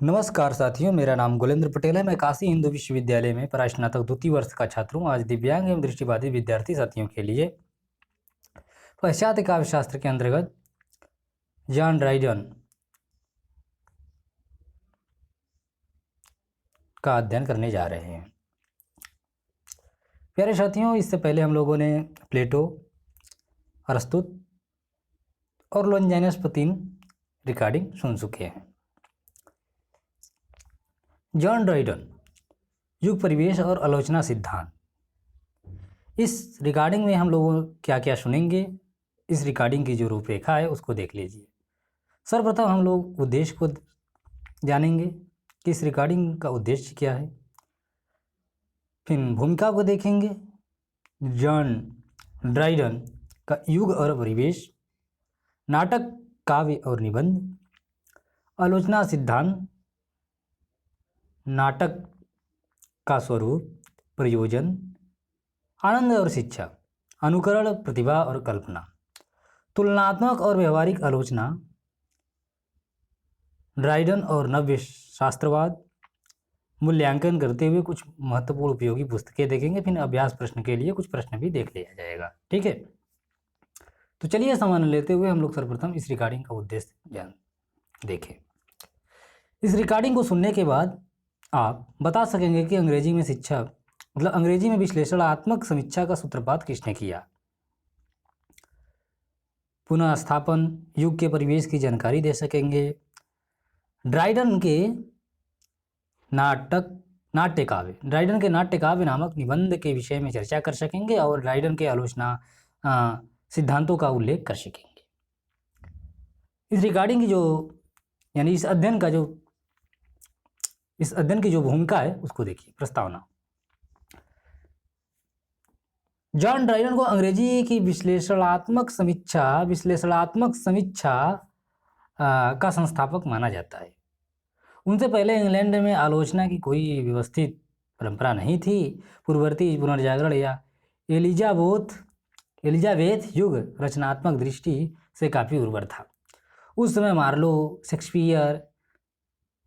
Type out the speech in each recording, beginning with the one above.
नमस्कार साथियों, मेरा नाम गुलेंद्र पटेल है। मैं काशी हिंदू विश्वविद्यालय में परास्नातक द्वितीय वर्ष का छात्र हूँ। आज दिव्यांग एवं दृष्टिबाधित विद्यार्थी साथियों के लिए पाश्चात्य काव्य शास्त्र के अंतर्गत जॉन ड्राइडन का अध्ययन करने जा रहे हैं। प्यारे साथियों, इससे पहले हम लोगों ने प्लेटो, अरस्तु और लॉन्जाइनस पर 3 रिकॉर्डिंग सुन चुके हैं। जॉन ड्राइडन, युग, परिवेश और आलोचना सिद्धांत। इस रिकॉर्डिंग में हम लोग क्या क्या सुनेंगे, इस रिकॉर्डिंग की जो रूपरेखा है उसको देख लीजिए। सर्वप्रथम हम लोग उद्देश्य को जानेंगे कि इस रिकॉर्डिंग का उद्देश्य क्या है। फिर भूमिका को देखेंगे, जॉन ड्राइडन का युग और परिवेश, नाटक, काव्य और निबंध, आलोचना सिद्धांत, नाटक का स्वरूप, प्रयोजन, आनंद और शिक्षा, अनुकरण, प्रतिभा और कल्पना, तुलनात्मक और व्यवहारिक आलोचना, ड्राइडन और नव्य शास्त्रवाद, मूल्यांकन करते हुए कुछ महत्वपूर्ण उपयोगी पुस्तकें देखेंगे। फिर अभ्यास प्रश्न के लिए कुछ प्रश्न भी देख लिया जाएगा। ठीक है, तो चलिए सामान लेते हुए हम लोग सर्वप्रथम इस रिकॉर्डिंग का उद्देश्य देखें। इस रिकॉर्डिंग को सुनने के बाद आप बता सकेंगे कि अंग्रेजी में शिक्षा मतलब अंग्रेजी में विश्लेषणात्मक समीक्षा का सूत्रपात किसने किया। पुनः स्थापन, युग के परिवेश की जानकारी दे सकेंगे। ड्राइडन के नाट्य काव्य नामक निबंध के विषय में चर्चा कर सकेंगे और ड्राइडन के आलोचना सिद्धांतों का उल्लेख कर सकेंगे। इस रिकॉर्डिंग की जो यानी इस अध्ययन की जो भूमिका है उसको देखिए। प्रस्तावना, जॉन ड्राइडन को अंग्रेजी की विश्लेषणात्मक समीक्षा का संस्थापक माना जाता है। उनसे पहले इंग्लैंड में आलोचना की कोई व्यवस्थित परंपरा नहीं थी। पूर्ववर्ती पुनर्जागरण या एलिजाबेथ युग रचनात्मक दृष्टि से काफ़ी उर्वर था। उस समय मार्लो, शेक्सपियर,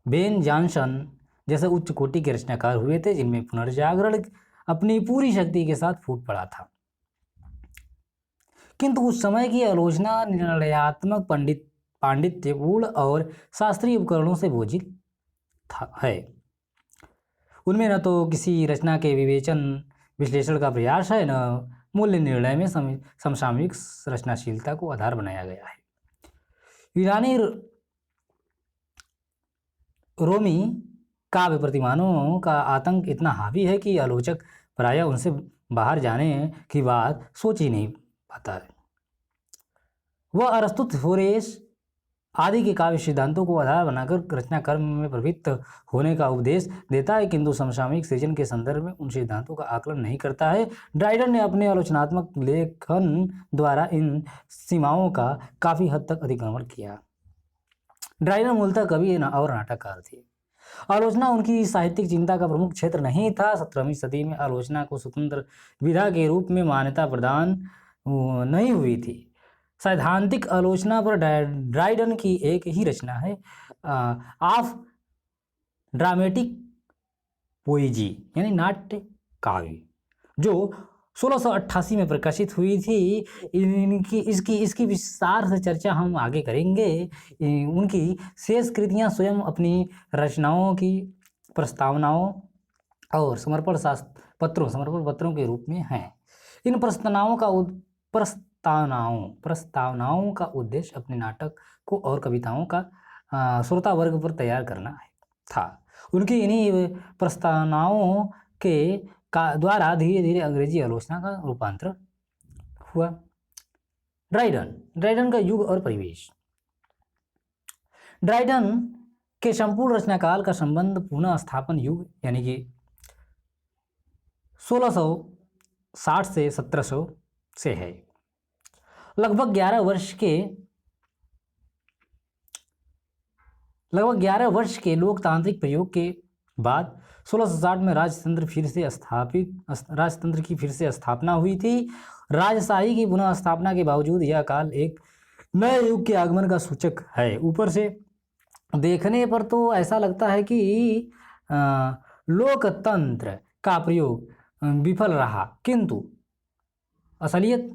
बेन जॉनसन जैसे उच्च कोटि के रचनाकार हुए थे, जिनमें पुनर्जागरण अपनी पूरी शक्ति के साथ फूट पड़ा था। किंतु उस समय की आलोचना निर्णयात्मक, पांडित्यपूर्ण और शास्त्रीय उपकरणों से बोझित है। उनमें न तो किसी रचना के विश्लेषण का प्रयास है, न मूल्य निर्णय में समसामयिक रचनाशीलता को आधार बनाया गया है। यूनानी रोमी काव्य प्रतिमानों का आतंक इतना हावी है कि आलोचक प्रायः उनसे बाहर जाने की बात सोच ही नहीं पाता है। वह अरस्तु, होरेस आदि के काव्य सिद्धांतों को आधार बनाकर रचना कर्म में प्रवृत्त होने का उपदेश देता है, किंतु समसामयिक सृजन के संदर्भ में उन सिद्धांतों का आकलन नहीं करता है। ड्राइडन ने अपने आलोचनात्मक लेखन द्वारा इन सीमाओं का काफ़ी हद तक अतिक्रमण किया। ड्राइडन मूलतः कवि और नाटककार थे। आलोचना उनकी साहित्यिक चिंता का प्रमुख क्षेत्र नहीं था। 17वीं सदी में आलोचना को स्वतंत्र विधा के रूप में मान्यता प्रदान नहीं हुई थी। सैद्धांतिक आलोचना पर ड्राइडन की एक ही रचना है, ऑफ ड्रामेटिक पोएजी यानी नाट्य काव्य, जो 1688 में प्रकाशित हुई थी। इसकी विस्तार से चर्चा हम आगे करेंगे। उनकी शेष कृतियां स्वयं अपनी रचनाओं की प्रस्तावनाओं और समर्पण पत्रों के रूप में हैं। इन प्रस्तावनाओं का उद्देश्य अपने नाटक को और कविताओं का श्रोता वर्ग पर तैयार करना था। उनकी इन्हीं प्रस्तावनाओं के द्वारा धीरे धीरे अंग्रेजी आलोचना का रूपांतरण हुआ। ड्राइडन का युग और परिवेश। ड्राइडन के संपूर्ण रचनाकाल का संबंध पुनः स्थापन युग यानी कि 1660 से 1700 से है। लगभग 11 वर्ष के लोकतांत्रिक प्रयोग के बाद 1660 में राजतंत्र की फिर से स्थापना हुई थी। राजशाही की पुनः स्थापना के बावजूद यह काल एक नए युग के आगमन का सूचक है। ऊपर से देखने पर तो ऐसा लगता है कि अ, लोकतंत्र का प्रयोग विफल रहा, किंतु असलियत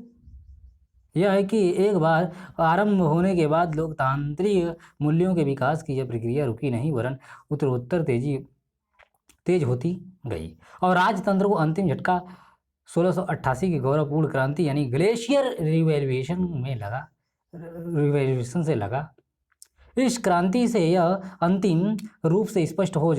यह है कि एक बार आरंभ होने के बाद लोकतांत्रिक मूल्यों के विकास की यह प्रक्रिया रुकी नहीं, वरन उत्तरोत्तर तेज होती गई और राजतंत्र को अंतिम झटका 1688 की गौरवपूर्ण क्रांति यानी ग्लेशियर रिवॉल्यूशन से लगा। इस क्रांति से यह अंतिम रूप से स्पष्ट हो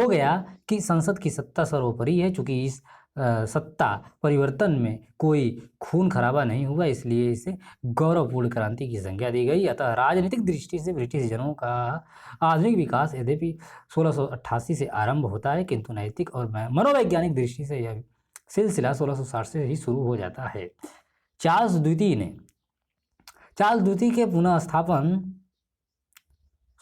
गया कि संसद की सत्ता सर्वोपरि है। चूंकि इस सत्ता परिवर्तन में कोई खून खराबा नहीं हुआ, इसलिए इसे गौरवपूर्ण क्रांति की संज्ञा दी गई। अतः राजनीतिक दृष्टि से ब्रिटिश जनों का आधुनिक विकास यद्यपि 1688 से आरंभ होता है, किंतु नैतिक और मनोवैज्ञानिक दृष्टि से यह सिलसिला 1660 से ही शुरू हो जाता है। चार्ल्स द्वितीय के पुनः स्थापन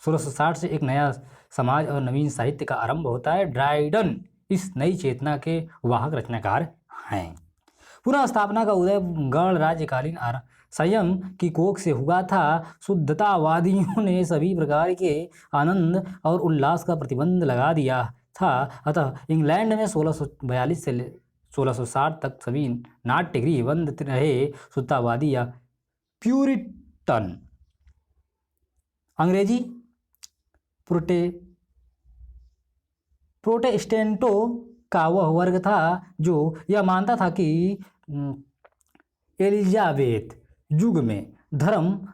1660 से एक नया समाज और नवीन साहित्य का आरंभ होता है। ड्राइडन इस नई चेतना के वाहक रचनाकार हैं। पुनः स्थापना का उदय गण राज्यकालीन संयम की कोख से हुआ था। शुद्धतावादियों ने सभी प्रकार के आनंद और उल्लास का प्रतिबंध लगा दिया था। अतः इंग्लैंड में 1642 से 1660 तक सभी नाट्यगृह बंद रहे। शुद्धतावादी या प्यूरिटन अंग्रेजी प्रोटेस्टेंटों का वह वर्ग था जो यह मानता था कि एलिजाबेथ युग में धर्म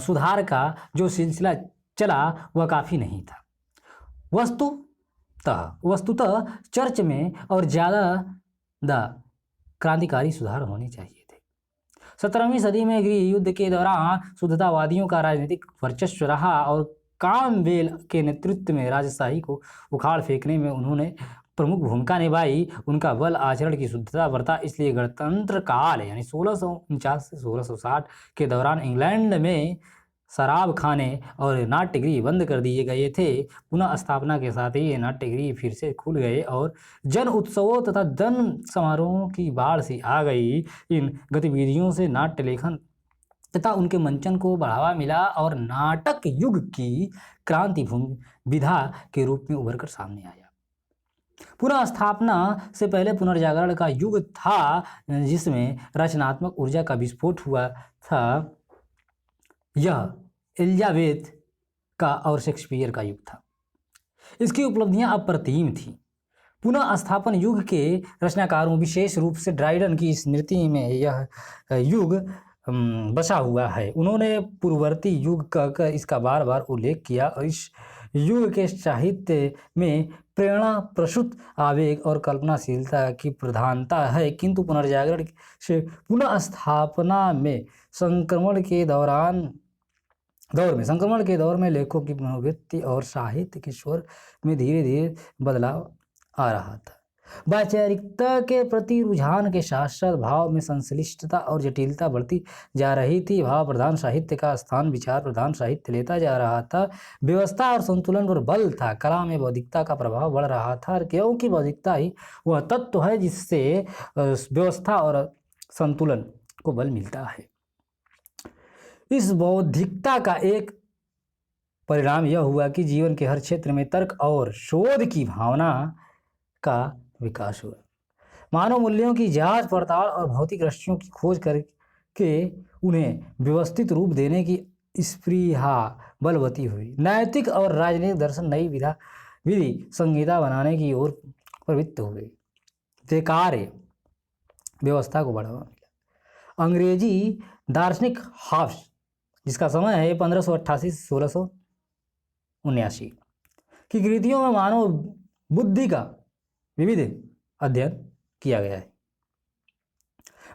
सुधार का जो सिलसिला चला वह काफ़ी नहीं था। वस्तुतः चर्च में और ज़्यादा क्रांतिकारी सुधार होने चाहिए थे। 17वीं सदी में गृह युद्ध के दौरान शुद्धतावादियों का राजनीतिक वर्चस्व रहा और कामवेल के नेतृत्व में राजशाही को उखाड़ फेंकने में उन्होंने प्रमुख भूमिका निभाई। उनका बल आचरण की शुद्धता बरता, इसलिए गणतंत्र काल यानी 1649 से 1660 के दौरान इंग्लैंड में शराब खाने और नाट्यगृह बंद कर दिए गए थे। पुनः स्थापना के साथ ही ये नाट्यगृह फिर से खुल गए और जन उत्सवों तथा जन समारोहों की बाढ़ सी आ गई। इन गतिविधियों से नाट्य लेखन तथा उनके मंचन को बढ़ावा मिला और नाटक युग की क्रांति विधा के रूप में उभर कर सामने आया। पुनः स्थापना से पहले पुनर्जागरण का युग था, जिसमें रचनात्मक ऊर्जा का विस्फोट हुआ था। यह एलिजाबेथ का और शेक्सपियर का युग था। इसकी उपलब्धियां अप्रतिम थीं। पुनः स्थापन युग के रचनाकारों, विशेष रूप से ड्राइडन की स्मृति में यह युग बसा हुआ है। उन्होंने पूर्ववर्ती युग का इसका बार बार उल्लेख किया और इस युग के साहित्य में प्रेरणा प्रसूत आवेग और कल्पनाशीलता की प्रधानता है, किंतु पुनर्जागरण से पुनः स्थापना में संक्रमण के दौर में लेखकों की मनोवृत्ति और साहित्य के स्वर में धीरे धीरे बदलाव आ रहा था। वैचारिकता के प्रति रुझान के साथ साथ भाव में संश्लिष्टता और जटिलता बढ़ती जा रही थी। भाव प्रधान साहित्य का स्थान विचार प्रधान साहित्य लेता जा रहा था। व्यवस्था और संतुलन पर बल था। कला में बौद्धिकता का प्रभाव बढ़ रहा था, क्योंकि बौद्धिकता ही वह तत्व है जिससे व्यवस्था और संतुलन को बल मिलता है। इस बौद्धिकता का एक परिणाम यह हुआ कि जीवन के हर क्षेत्र में तर्क और शोध की भावना का विकास हुआ। मानव मूल्यों की जांच पड़ताल और भौतिक रस्सियों की खोज करके उन्हें व्यवस्थित रूप देने की स्पृहा बलवती हुई। नैतिक और राजनीतिक दर्शन नई विधि संहिता बनाने की ओर प्रवृत्त हुए। कार्य व्यवस्था को बढ़ावा मिला। अंग्रेजी दार्शनिक हॉब्स, जिसका समय है 1588 से 1679 की कृतियों में मानव बुद्धि का विविध अध्ययन किया गया है।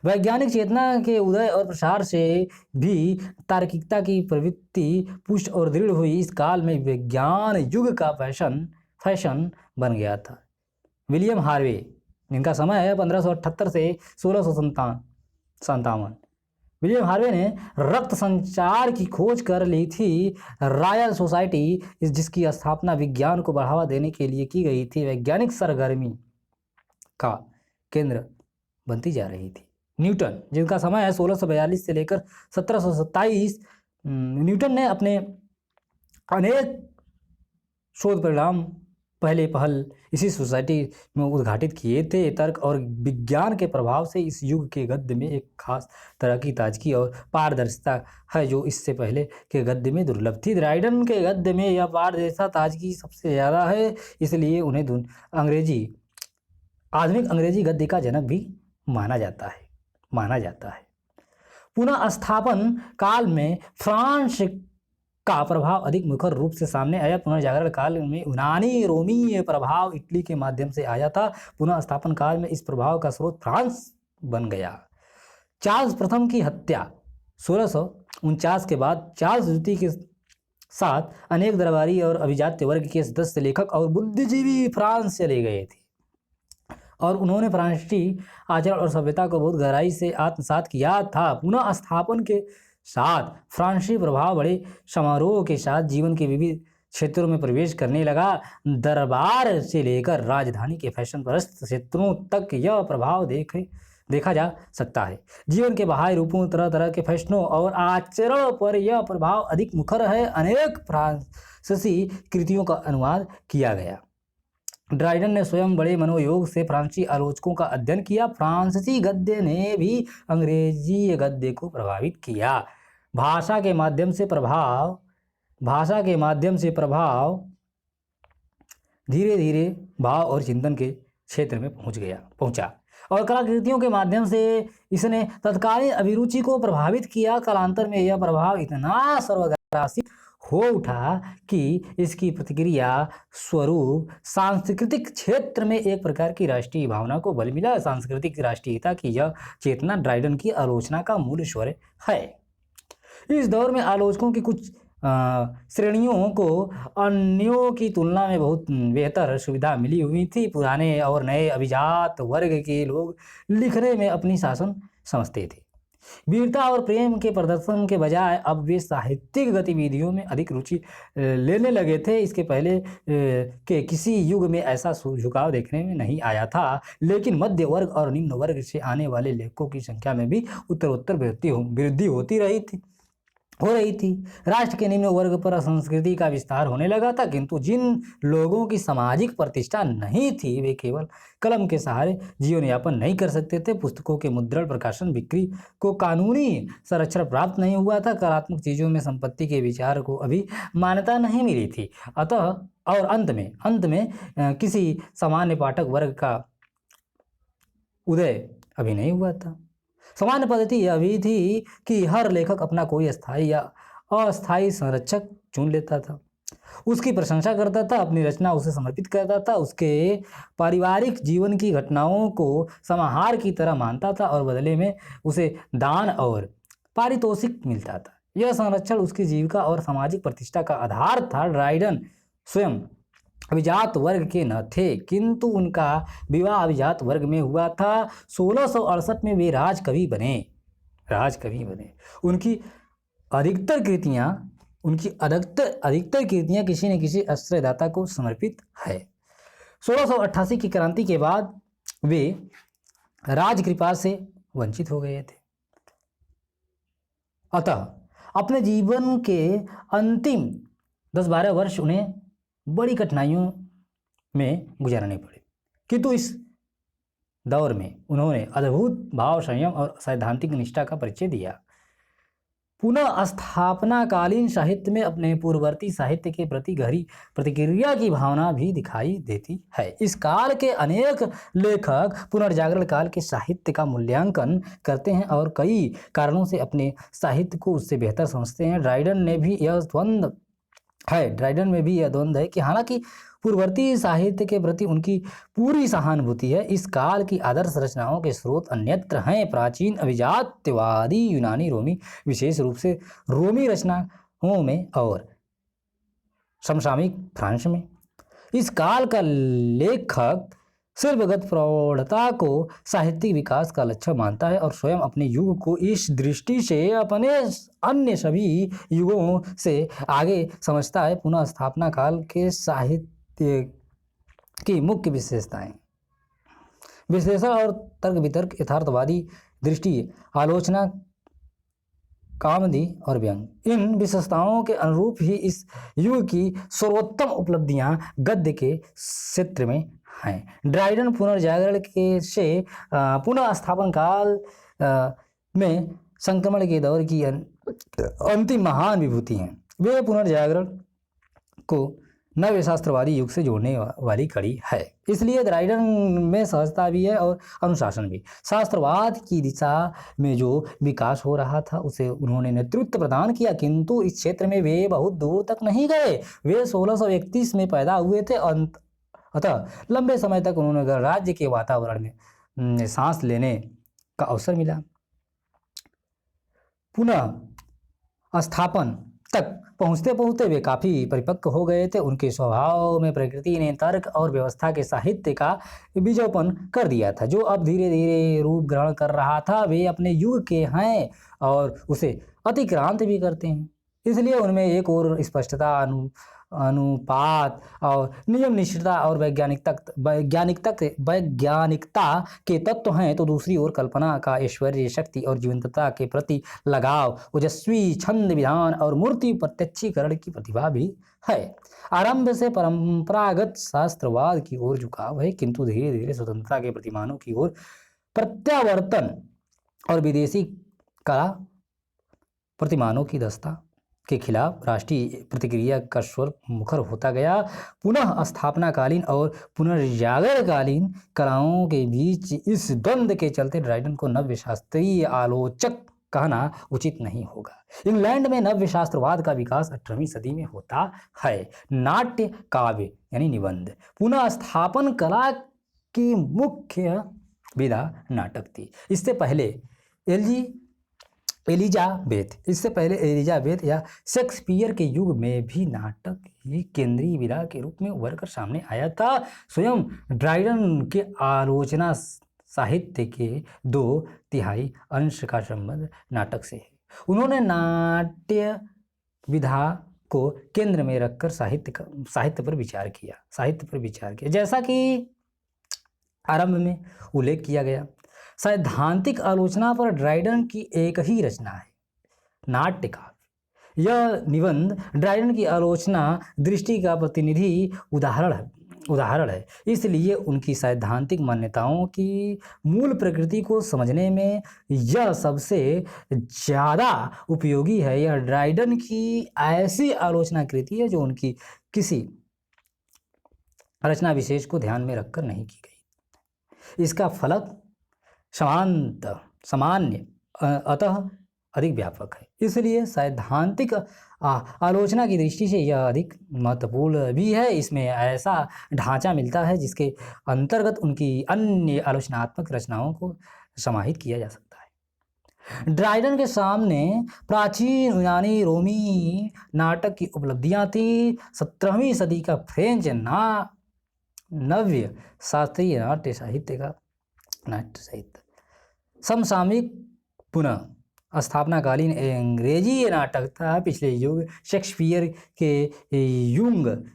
वैज्ञानिक चेतना के उदय और प्रसार से भी तार्किकता की प्रवृत्ति पुष्ट और दृढ़ हुई। इस काल में विज्ञान युग का फैशन बन गया था। विलियम हार्वे, जिनका समय है 1578 से 1657, विलियम हार्वे ने रक्त संचार की खोज कर ली थी। रॉयल सोसाइटी, जिसकी स्थापना विज्ञान को बढ़ावा देने के लिए की गई थी, वैज्ञानिक सरगर्मी का केंद्र बनती जा रही थी। न्यूटन, जिनका समय है 1642 से लेकर 1727, न्यूटन ने अपने अनेक शोध परिणाम पहल इसी सोसाइटी में उद्घाटित किए थे। तर्क और विज्ञान के प्रभाव से इस युग के गद्य में एक खास तरह की ताजगी और पारदर्शिता है जो इससे पहले के गद्य में दुर्लभ थी। ड्राइडन के गद्य में यह पारदर्शिता ताजगी सबसे ज़्यादा है, इसलिए उन्हें आधुनिक अंग्रेजी गद्य का जनक भी माना जाता है। पुनः स्थापन काल में फ्रांस का प्रभाव अधिक मुखर रूप से सामने आया। पुनर्जागरण काल में यूनानी रोमी प्रभाव इटली के माध्यम से आया था। पुनः स्थापन काल में इस प्रभाव का स्रोत फ्रांस बन गया। चार्ल्स प्रथम की हत्या 1649 के बाद चार्ल्स द्वितीय के साथ अनेक दरबारी और अभिजात्य वर्ग के सदस्य, लेखक और बुद्धिजीवी फ्रांस चले गए थे और उन्होंने फ्रांसीसी आचरण और सभ्यता को बहुत गहराई से आत्मसात किया था। पुनः स्थापन के साथ फ्रांसीसी प्रभाव बड़े समारोह के साथ जीवन के विविध क्षेत्रों में प्रवेश करने लगा। दरबार से लेकर राजधानी के फैशन परस्त क्षेत्रों तक यह प्रभाव देखा जा सकता है। जीवन के बाह्य रूपों, तरह तरह के फैशनों और आचरण पर यह प्रभाव अधिक मुखर है। अनेक फ्रांसीसी कृतियों का अनुवाद किया गया। ड्राइडन ने स्वयं बड़े मनोयोग से फ्रांसीसी आलोचकों का अध्ययन किया। फ्रांसीसी गद्य ने भी अंग्रेजी गद्य को प्रभावित किया। भाषा के माध्यम से प्रभाव धीरे धीरे भाव और चिंतन के क्षेत्र में पहुंचा और कलाकृतियों के माध्यम से इसने तत्कालीन अभिरुचि को प्रभावित किया। कालांतर में यह प्रभाव इतना सर्वग्रासी हो उठा कि इसकी प्रतिक्रिया स्वरूप सांस्कृतिक क्षेत्र में एक प्रकार की राष्ट्रीय भावना को बल मिला। सांस्कृतिक राष्ट्रीयता की यह चेतना ड्राइडन की आलोचना का मूल स्वर है। इस दौर में आलोचकों की कुछ श्रेणियों को अन्यों की तुलना में बहुत बेहतर सुविधा मिली हुई थी। पुराने और नए अभिजात वर्ग के लोग लिखने में अपनी शासन समझते थे। वीरता और प्रेम के प्रदर्शन के बजाय अब वे साहित्यिक गतिविधियों में अधिक रुचि लेने लगे थे। इसके पहले के किसी युग में ऐसा झुकाव देखने में नहीं आया था, लेकिन मध्य वर्ग और निम्न वर्ग से आने वाले लेखकों की संख्या में भी उत्तरोत्तर वृद्धि हो रही थी। राष्ट्र के निम्न वर्ग पर संस्कृति का विस्तार होने लगा था, किंतु जिन लोगों की सामाजिक प्रतिष्ठा नहीं थी वे केवल कलम के सहारे जीवन यापन नहीं कर सकते थे। पुस्तकों के मुद्रण, प्रकाशन, बिक्री को कानूनी संरक्षण प्राप्त नहीं हुआ था। कलात्मक चीजों में संपत्ति के विचार को अभी मान्यता नहीं मिली थी। अतः और अंत में किसी सामान्य पाठक वर्ग का उदय अभी नहीं हुआ था। सामान्य पद्धति यह भी थी कि हर लेखक अपना कोई स्थायी या अस्थायी संरक्षक चुन लेता था, उसकी प्रशंसा करता था, अपनी रचना उसे समर्पित करता था, उसके पारिवारिक जीवन की घटनाओं को समाहार की तरह मानता था और बदले में उसे दान और पारितोषिक मिलता था। यह संरक्षण उसकी जीविका और सामाजिक प्रतिष्ठा का आधार था। ड्राइडन स्वयं अभिजात वर्ग के न थे, किंतु उनका विवाह अभिजात वर्ग में हुआ था। 1668 में वे राजकवि बने। उनकी अधिकतर कृतियां किसी न किसी आश्रयदाता को समर्पित है। 1688 की क्रांति के बाद वे राजकृपा से वंचित हो गए थे। अतः अपने जीवन के अंतिम 10-12 वर्ष उन्हें बड़ी कठिनाइयों में गुजारने पड़े, किंतु इस दौर में उन्होंने अद्भुत भाव, संयम और सैद्धांतिक निष्ठा का परिचय दिया। पुनः स्थापनाकालीन साहित्य में अपने पूर्ववर्ती साहित्य के प्रति गहरी प्रतिक्रिया की भावना भी दिखाई देती है। इस काल के अनेक लेखक पुनर्जागरण काल के साहित्य का मूल्यांकन करते हैं और कई कारणों से अपने साहित्य को उससे बेहतर समझते हैं। ड्राइडन में भी यह द्वंद्व है कि हालांकि पूर्ववर्ती साहित्य के प्रति उनकी पूरी सहानुभूति है, इस काल की आदर्श रचनाओं के स्रोत अन्यत्र हैं। प्राचीन अभिजात्यवादी यूनानी, रोमी, विशेष रूप से रोमी रचनाओं में और समसामयिक फ्रांस में। इस काल का लेखक शिल्पगत प्रौढ़ता को साहित्यिक विकास का लक्ष्य मानता है और स्वयं अपने युग को इस दृष्टि से अपने अन्य सभी युगों से आगे समझता है। पुनः स्थापना काल के साहित्य की मुख्य विशेषताएं: विश्लेषण और तर्क वितर्क, यथार्थवादी दृष्टि, आलोचना कामदी और व्यंग। इन विशेषताओं के अनुरूप ही इस युग की सर्वोत्तम उपलब्धियां गद्य के क्षेत्र में हैं। ड्राइडन पुनर्जागरण के से पुनः स्थापन काल में संक्रमण के दौर की अंतिम महान विभूति हैं। वे पुनर्जागरण को नव्य शास्त्रवादी युग से जोड़ने वाली कड़ी है। इसलिए ड्राइडन में सहजता भी है और अनुशासन भी। शास्त्रवाद की दिशा में जो विकास हो रहा था उसे उन्होंने नेतृत्व प्रदान किया, किंतु इस क्षेत्र में वे बहुत दूर तक नहीं गए। वे 1631 में पैदा हुए थे, अतः लंबे समय तक उन्होंने गणराज्य के वातावरण में सांस लेने का अवसर मिला। पुनः स्थापन तक पहुँचते पहुँचते वे काफ़ी परिपक्व हो गए थे। उनके स्वभाव में प्रकृति ने तर्क और व्यवस्था के साहित्य का बीजोपन कर दिया था, जो अब धीरे धीरे रूप ग्रहण कर रहा था। वे अपने युग के हैं और उसे अतिक्रांत भी करते हैं। इसलिए उनमें एक और स्पष्टता, अनुपात और नियम निष्ठता और वैज्ञानिकता के तत्व हैं, तो दूसरी ओर कल्पना का ऐश्वर्य, शक्ति और जीवंतता के प्रति लगाव, ओजस्वी छंद विधान और मूर्ति प्रत्यक्षीकरण की प्रतिभा भी है। आरंभ से परंपरागत शास्त्रवाद की ओर झुकाव है, किंतु धीरे धीरे स्वतंत्रता के प्रतिमानों की ओर प्रत्यावर्तन और विदेशी कला प्रतिमानों की दस्ता के खिलाफ राष्ट्रीय प्रतिक्रिया का स्वर मुखर होता गया। पुनः स्थापनाकालीन और पुनर्जागरणकालीन कलाओं के बीच इस द्वंद्व के चलते ड्राइडन को नव्य शास्त्रीय आलोचक कहना उचित नहीं होगा। इंग्लैंड में नव्य शास्त्रवाद का विकास 18वीं सदी में होता है। नाट्य काव्य यानी निबंध पुनः स्थापन कला की मुख्य विधा नाटक थी। इससे पहले एलिजाबेथ या शेक्सपियर के युग में भी नाटक ही केंद्रीय विधा के रूप में उभर कर सामने आया था। स्वयं ड्राइडन के आलोचना साहित्य के 2/3 अंश का संबंध नाटक से है। उन्होंने नाट्य विधा को केंद्र में रखकर साहित्य पर विचार किया। जैसा कि आरंभ में उल्लेख किया गया, सैद्धांतिक आलोचना पर ड्राइडन की एक ही रचना है, नाट्य काव्य। यह निबंध ड्राइडन की आलोचना दृष्टि का प्रतिनिधि उदाहरण है। इसलिए उनकी सैद्धांतिक मान्यताओं की मूल प्रकृति को समझने में यह सबसे ज़्यादा उपयोगी है। यह ड्राइडन की ऐसी आलोचना कृति है जो उनकी किसी रचना विशेष को ध्यान में रखकर नहीं की गई। इसका फलक सामान्य अतः अधिक व्यापक है। इसलिए सैद्धांतिक आलोचना की दृष्टि से यह अधिक महत्वपूर्ण भी है। इसमें ऐसा ढांचा मिलता है जिसके अंतर्गत उनकी अन्य आलोचनात्मक रचनाओं को समाहित किया जा सकता है। ड्राइडन के सामने प्राचीन यूनानी रोमी नाटक की उपलब्धियां थी। 17वीं सदी का फ्रेंच नव्य शास्त्रीय नाट्य साहित्य समसामयिक पुनः स्थापनाकालीन अंग्रेजी नाटक था। पिछले युग शेक्सपियर के युग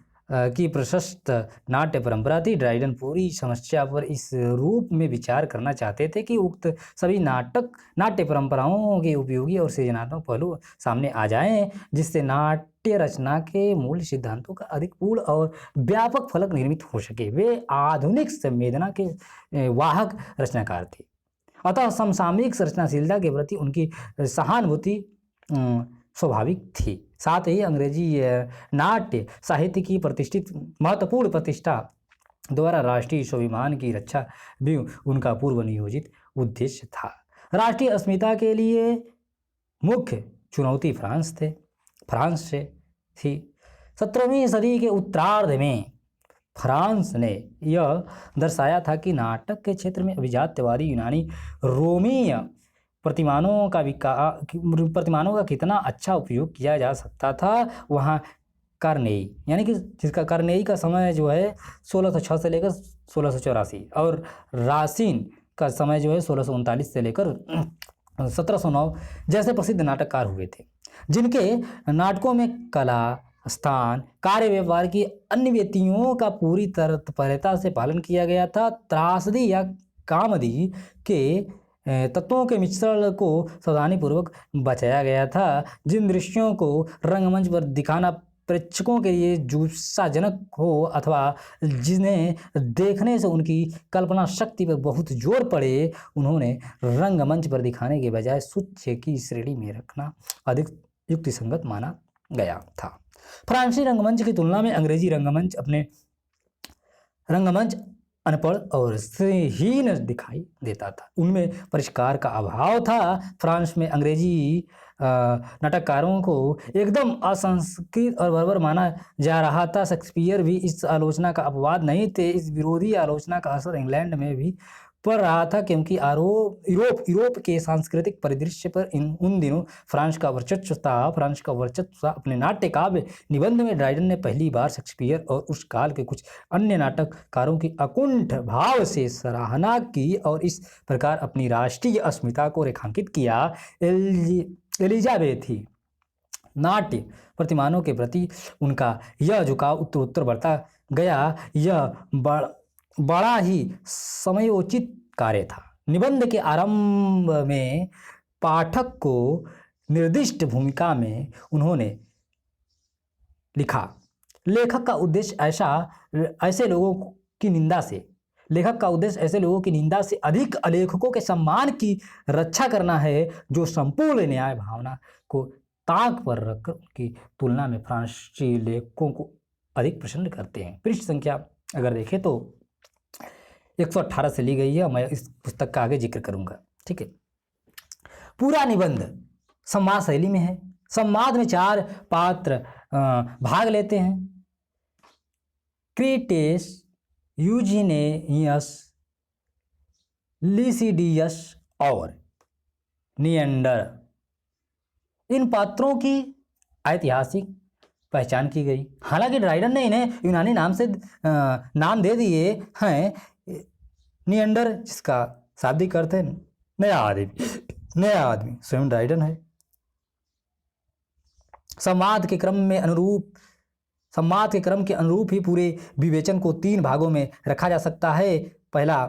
की प्रशस्त नाट्य परंपरा थी। ड्राइडन पूरी समस्या पर इस रूप में विचार करना चाहते थे कि उक्त सभी नाट्य परंपराओं के उपयोगी और सृजनात्मक पहलू सामने आ जाएं, जिससे नाट्य रचना के मूल सिद्धांतों का अधिक पूर्ण और व्यापक फलक निर्मित हो सके। वे आधुनिक संवेदना के वाहक रचनाकार थे, अतः समसामयिक रचनाशीलता के प्रति उनकी सहानुभूति स्वाभाविक थी। साथ ही अंग्रेजी नाट्य साहित्य की महत्वपूर्ण प्रतिष्ठा द्वारा राष्ट्रीय स्वाभिमान की रक्षा भी उनका पूर्व नियोजित उद्देश्य था। राष्ट्रीय अस्मिता के लिए मुख्य चुनौती फ्रांस से थी। 17वीं सदी के उत्तरार्ध में फ्रांस ने यह दर्शाया था कि नाटक के क्षेत्र में अभिजात्यवादी यूनानी रोमीय प्रतिमानों का कितना अच्छा उपयोग किया जा सकता था। वहाँ कार्नेई यानी कि जिसका कार्नेई का समय जो है 1606 से लेकर 1684 और रासिन का समय जो है 1639 से लेकर 1709 जैसे प्रसिद्ध नाटककार हुए थे, जिनके नाटकों में कला, स्थान, कार्य व्यवहार की अन्य व्यक्तियों का पूरी तत्परता से पालन किया गया था। त्रासदी या कामदी के तत्वों के मिश्रण को सावधानीपूर्वक बचाया गया था। जिन दृश्यों को रंगमंच पर दिखाना प्रेक्षकों के लिए जुस्साजनक हो अथवा जिन्हें देखने से उनकी कल्पना शक्ति पर बहुत जोर पड़े, उन्होंने रंगमंच पर दिखाने के बजाय सूच्य की श्रेणी में रखना अधिक युक्तिसंगत माना गया था। फ्रांसीसी रंगमंच की तुलना में अंग्रेजी रंगमंच अनपढ़ और श्रेयहीन दिखाई देता था। उनमें परिष्कार का अभाव था। फ्रांस में अंग्रेजी नाटककारों को एकदम असंस्कृत और बर्बर माना जा रहा था। शेक्सपियर भी इस आलोचना का अपवाद नहीं थे। इस विरोधी आलोचना का असर इंग्लैंड में भी पड़ रहा था, क्योंकि यूरोप के सांस्कृतिक परिदृश्य पर उन दिनों फ्रांस का वर्चस्व था। अपने नाट्य काव्य निबंध में ड्राइडन ने पहली बार शेक्सपियर और उस काल के कुछ अन्य नाटककारों की अकुंठ भाव से सराहना की और इस प्रकार अपनी राष्ट्रीय अस्मिता को रेखांकित किया। एलिजाबेथी नाट्य प्रतिमानों के प्रति उनका यह झुकाव उत्तरोत्तर बढ़ता गया। यह बड़ा ही समयोचित कार्य था। निबंध के आरंभ में पाठक को निर्दिष्ट भूमिका में उन्होंने लिखा। लेखक का उद्देश्य ऐसे लोगों की निंदा से अधिक अलेखकों के सम्मान की रक्षा करना है, जो संपूर्ण न्याय भावना को ताक पर रखकर उनकी तुलना में फ्रांसीसी लेखकों को अधिक प्रसन्न करते हैं। पृष्ठ संख्या अगर देखें तो 118 से ली गई है। मैं इस पुस्तक का आगे जिक्र करूंगा, ठीक है। पूरा निबंध संवाद शैली में है। संवाद में 4 पात्र भाग लेते हैं। क्रीटेस, यूजिनियस, लिसिडियस और निएंडर। इन पात्रों की ऐतिहासिक पहचान की गई। हालांकि ड्राइडन ने इन्हें यूनानी नाम से नाम दे दिए हैं। निएंडर, जिसका शाब्दिक अर्थ है नया आदमी, स्वयं ड्राइडन है। संवाद के क्रम के अनुरूप ही पूरे विवेचन को 3 भागों में रखा जा सकता है। पहला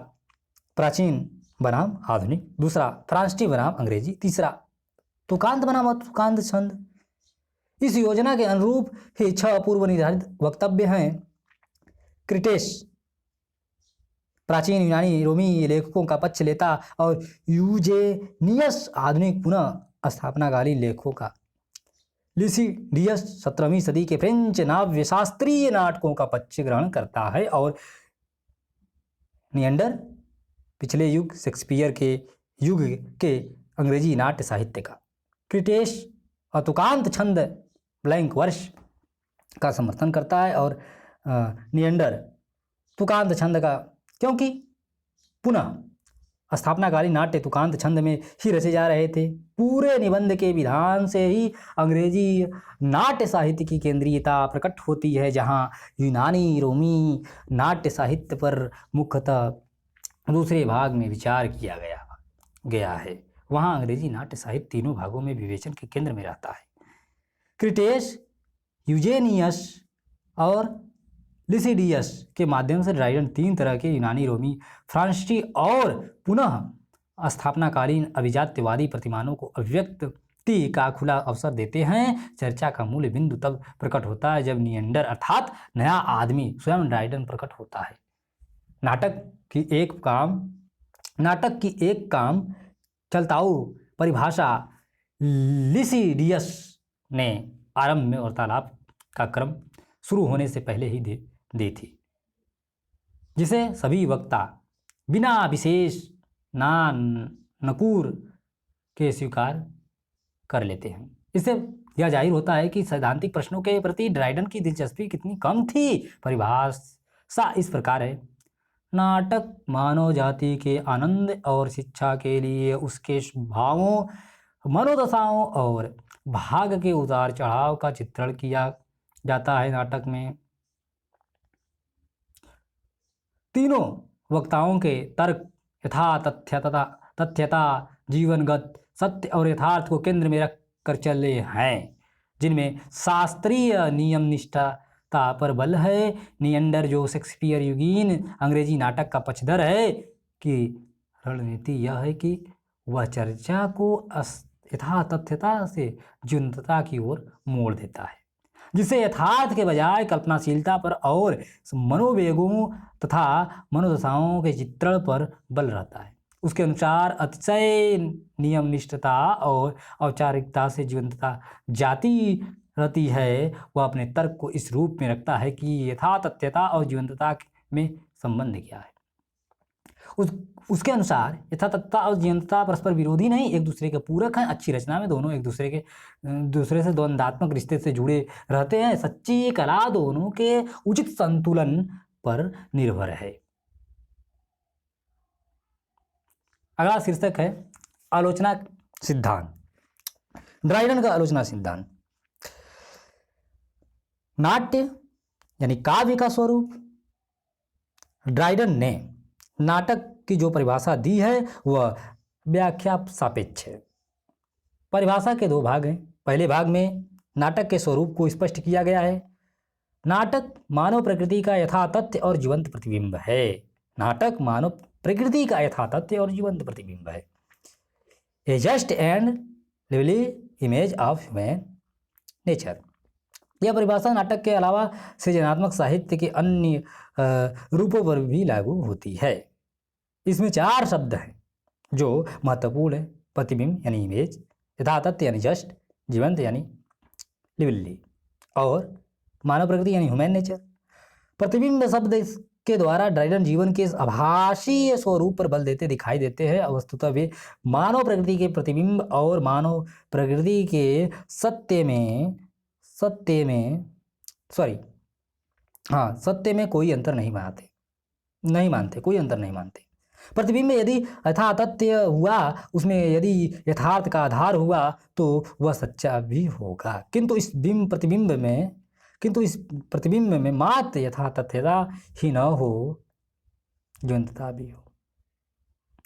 प्राचीन बनाम आधुनिक, दूसरा फ्रांसीसी बनाम अंग्रेजी, तीसरा तुकांत बनाम तुकांत छंद। इस योजना के अनुरूप ही 6 पूर्व निर्धारित वक्तव्य हैं। क्रीटेस प्राचीन यूनानी रोमी लेखकों का पक्ष लेता और यूजेनियस आधुनिक पुनः स्थापनाकालीन लेखकों का। लिसिडियस 17वीं सदी के फ्रेंच नाट्य शास्त्रीय नाटकों का पक्ष ग्रहण करता है और निएंडर पिछले युग शेक्सपियर के युग के अंग्रेजी नाट्य साहित्य का। क्रीटेस और तुकांत छंद ब्लैंक वर्ष का समर्थन करता है और निएंडर तुकांत छंद का, क्योंकि पुनः स्थापनाकालीन नाट्य तुकांत छंद में ही रचे जा रहे थे। पूरे निबंध के विधान से ही अंग्रेजी नाट्य साहित्य की केंद्रीयता प्रकट होती है। जहाँ यूनानी रोमी नाट्य साहित्य पर मुख्यतः दूसरे भाग में विचार किया गया है, वहाँ अंग्रेजी नाट्य साहित्य तीनों भागों में विवेचन के केंद्र में रहता है। क्रीटेस, यूजेनियस और लिसिडियस के माध्यम से ड्राइडन 3 तरह के यूनानी रोमी फ्रांसीसी और पुनः स्थापनाकालीन अभिजात्यवादी प्रतिमानों को अभिव्यक्ति का खुला अवसर देते हैं। चर्चा का मूल बिंदु तब प्रकट होता है जब निएंडर अर्थात नया आदमी स्वयं ड्राइडन प्रकट होता है। नाटक की एक काम चलताऊ परिभाषा लिसिडियस ने आरंभ में वार्तालाप का क्रम शुरू होने से पहले ही दी थी, जिसे सभी वक्ता बिना विशेष नकूर के स्वीकार कर लेते हैं। इससे यह जाहिर होता है कि सैद्धांतिक प्रश्नों के प्रति ड्राइडन की दिलचस्पी कितनी कम थी। परिभाषा इस प्रकार है: नाटक मानव जाति के आनंद और शिक्षा के लिए उसके भावों, मनोदशाओं और भाग के उतार चढ़ाव का चित्रण किया जाता है। नाटक में तीनों वक्ताओं के तर्क तथ्यता, जीवनगत सत्य और यथार्थ को केंद्र में रख कर चले हैं, जिनमें शास्त्रीय नियम निष्ठता पर बल है। निएंडर, जो शेक्सपियर युगीन अंग्रेजी नाटक का पक्षधर है, की रणनीति यह है कि वह चर्चा को यथातथ्यता से जीवंतता की ओर मोड़ देता है, जिससे यथार्थ के बजाय कल्पनाशीलता पर और मनोवेगों तथा मनोदशाओं के चित्रण पर बल रहता है। उसके अनुसार अतिशय नियमनिष्ठता और औपचारिकता से जीवंतता जाती रहती है। वह अपने तर्क को इस रूप में रखता है कि यथातथ्यता और जीवंतता में संबंध क्या है। उसके अनुसार यथातथता और जीवंतता परस्पर विरोधी नहीं, एक दूसरे के पूरक हैं। अच्छी रचना में दोनों एक दूसरे से द्वंद्वात्मक रिश्ते से जुड़े रहते हैं। सच्ची कला दोनों के उचित संतुलन पर निर्भर है। अगला शीर्षक है आलोचना सिद्धांत। ड्राइडन का आलोचना सिद्धांत। नाट्य यानी काव्य का स्वरूप। ड्राइडन ने नाटक की जो परिभाषा दी है वह व्याख्या सापेक्ष है। परिभाषा के दो भाग हैं। पहले भाग में नाटक के स्वरूप को स्पष्ट किया गया है। नाटक मानव प्रकृति का यथातथ्य और जीवंत प्रतिबिंब है। नाटक मानव प्रकृति का यथातथ्य और जीवंत प्रतिबिंब है। A just and lively image of human nature. यह परिभाषा नाटक के अलावा सृजनात्मक साहित्य के अन्य रूपों पर भी लागू होती है। इसमें 4 शब्द हैं जो महत्वपूर्ण है। प्रतिबिंब यानी इमेज, यथातथ्य यानी जस्ट, जीवंत यानी लिवली और मानव प्रकृति यानी ह्यूमन नेचर। प्रतिबिंब शब्द के द्वारा ड्राइडन जीवन के आभासीय स्वरूप पर बल देते दिखाई देते हैं। वस्तुतः वे मानव प्रकृति के प्रतिबिंब और मानव प्रकृति के सत्य में कोई अंतर नहीं मानते, कोई अंतर नहीं मानते। प्रतिबिंब में यदि यथातथ्य हुआ, उसमें यदि यथार्थ का आधार हुआ तो वह सच्चा भी होगा, किंतु इस प्रतिबिंब में मात्र यथातथ्यता ही न हो, जीवंतता भी हो।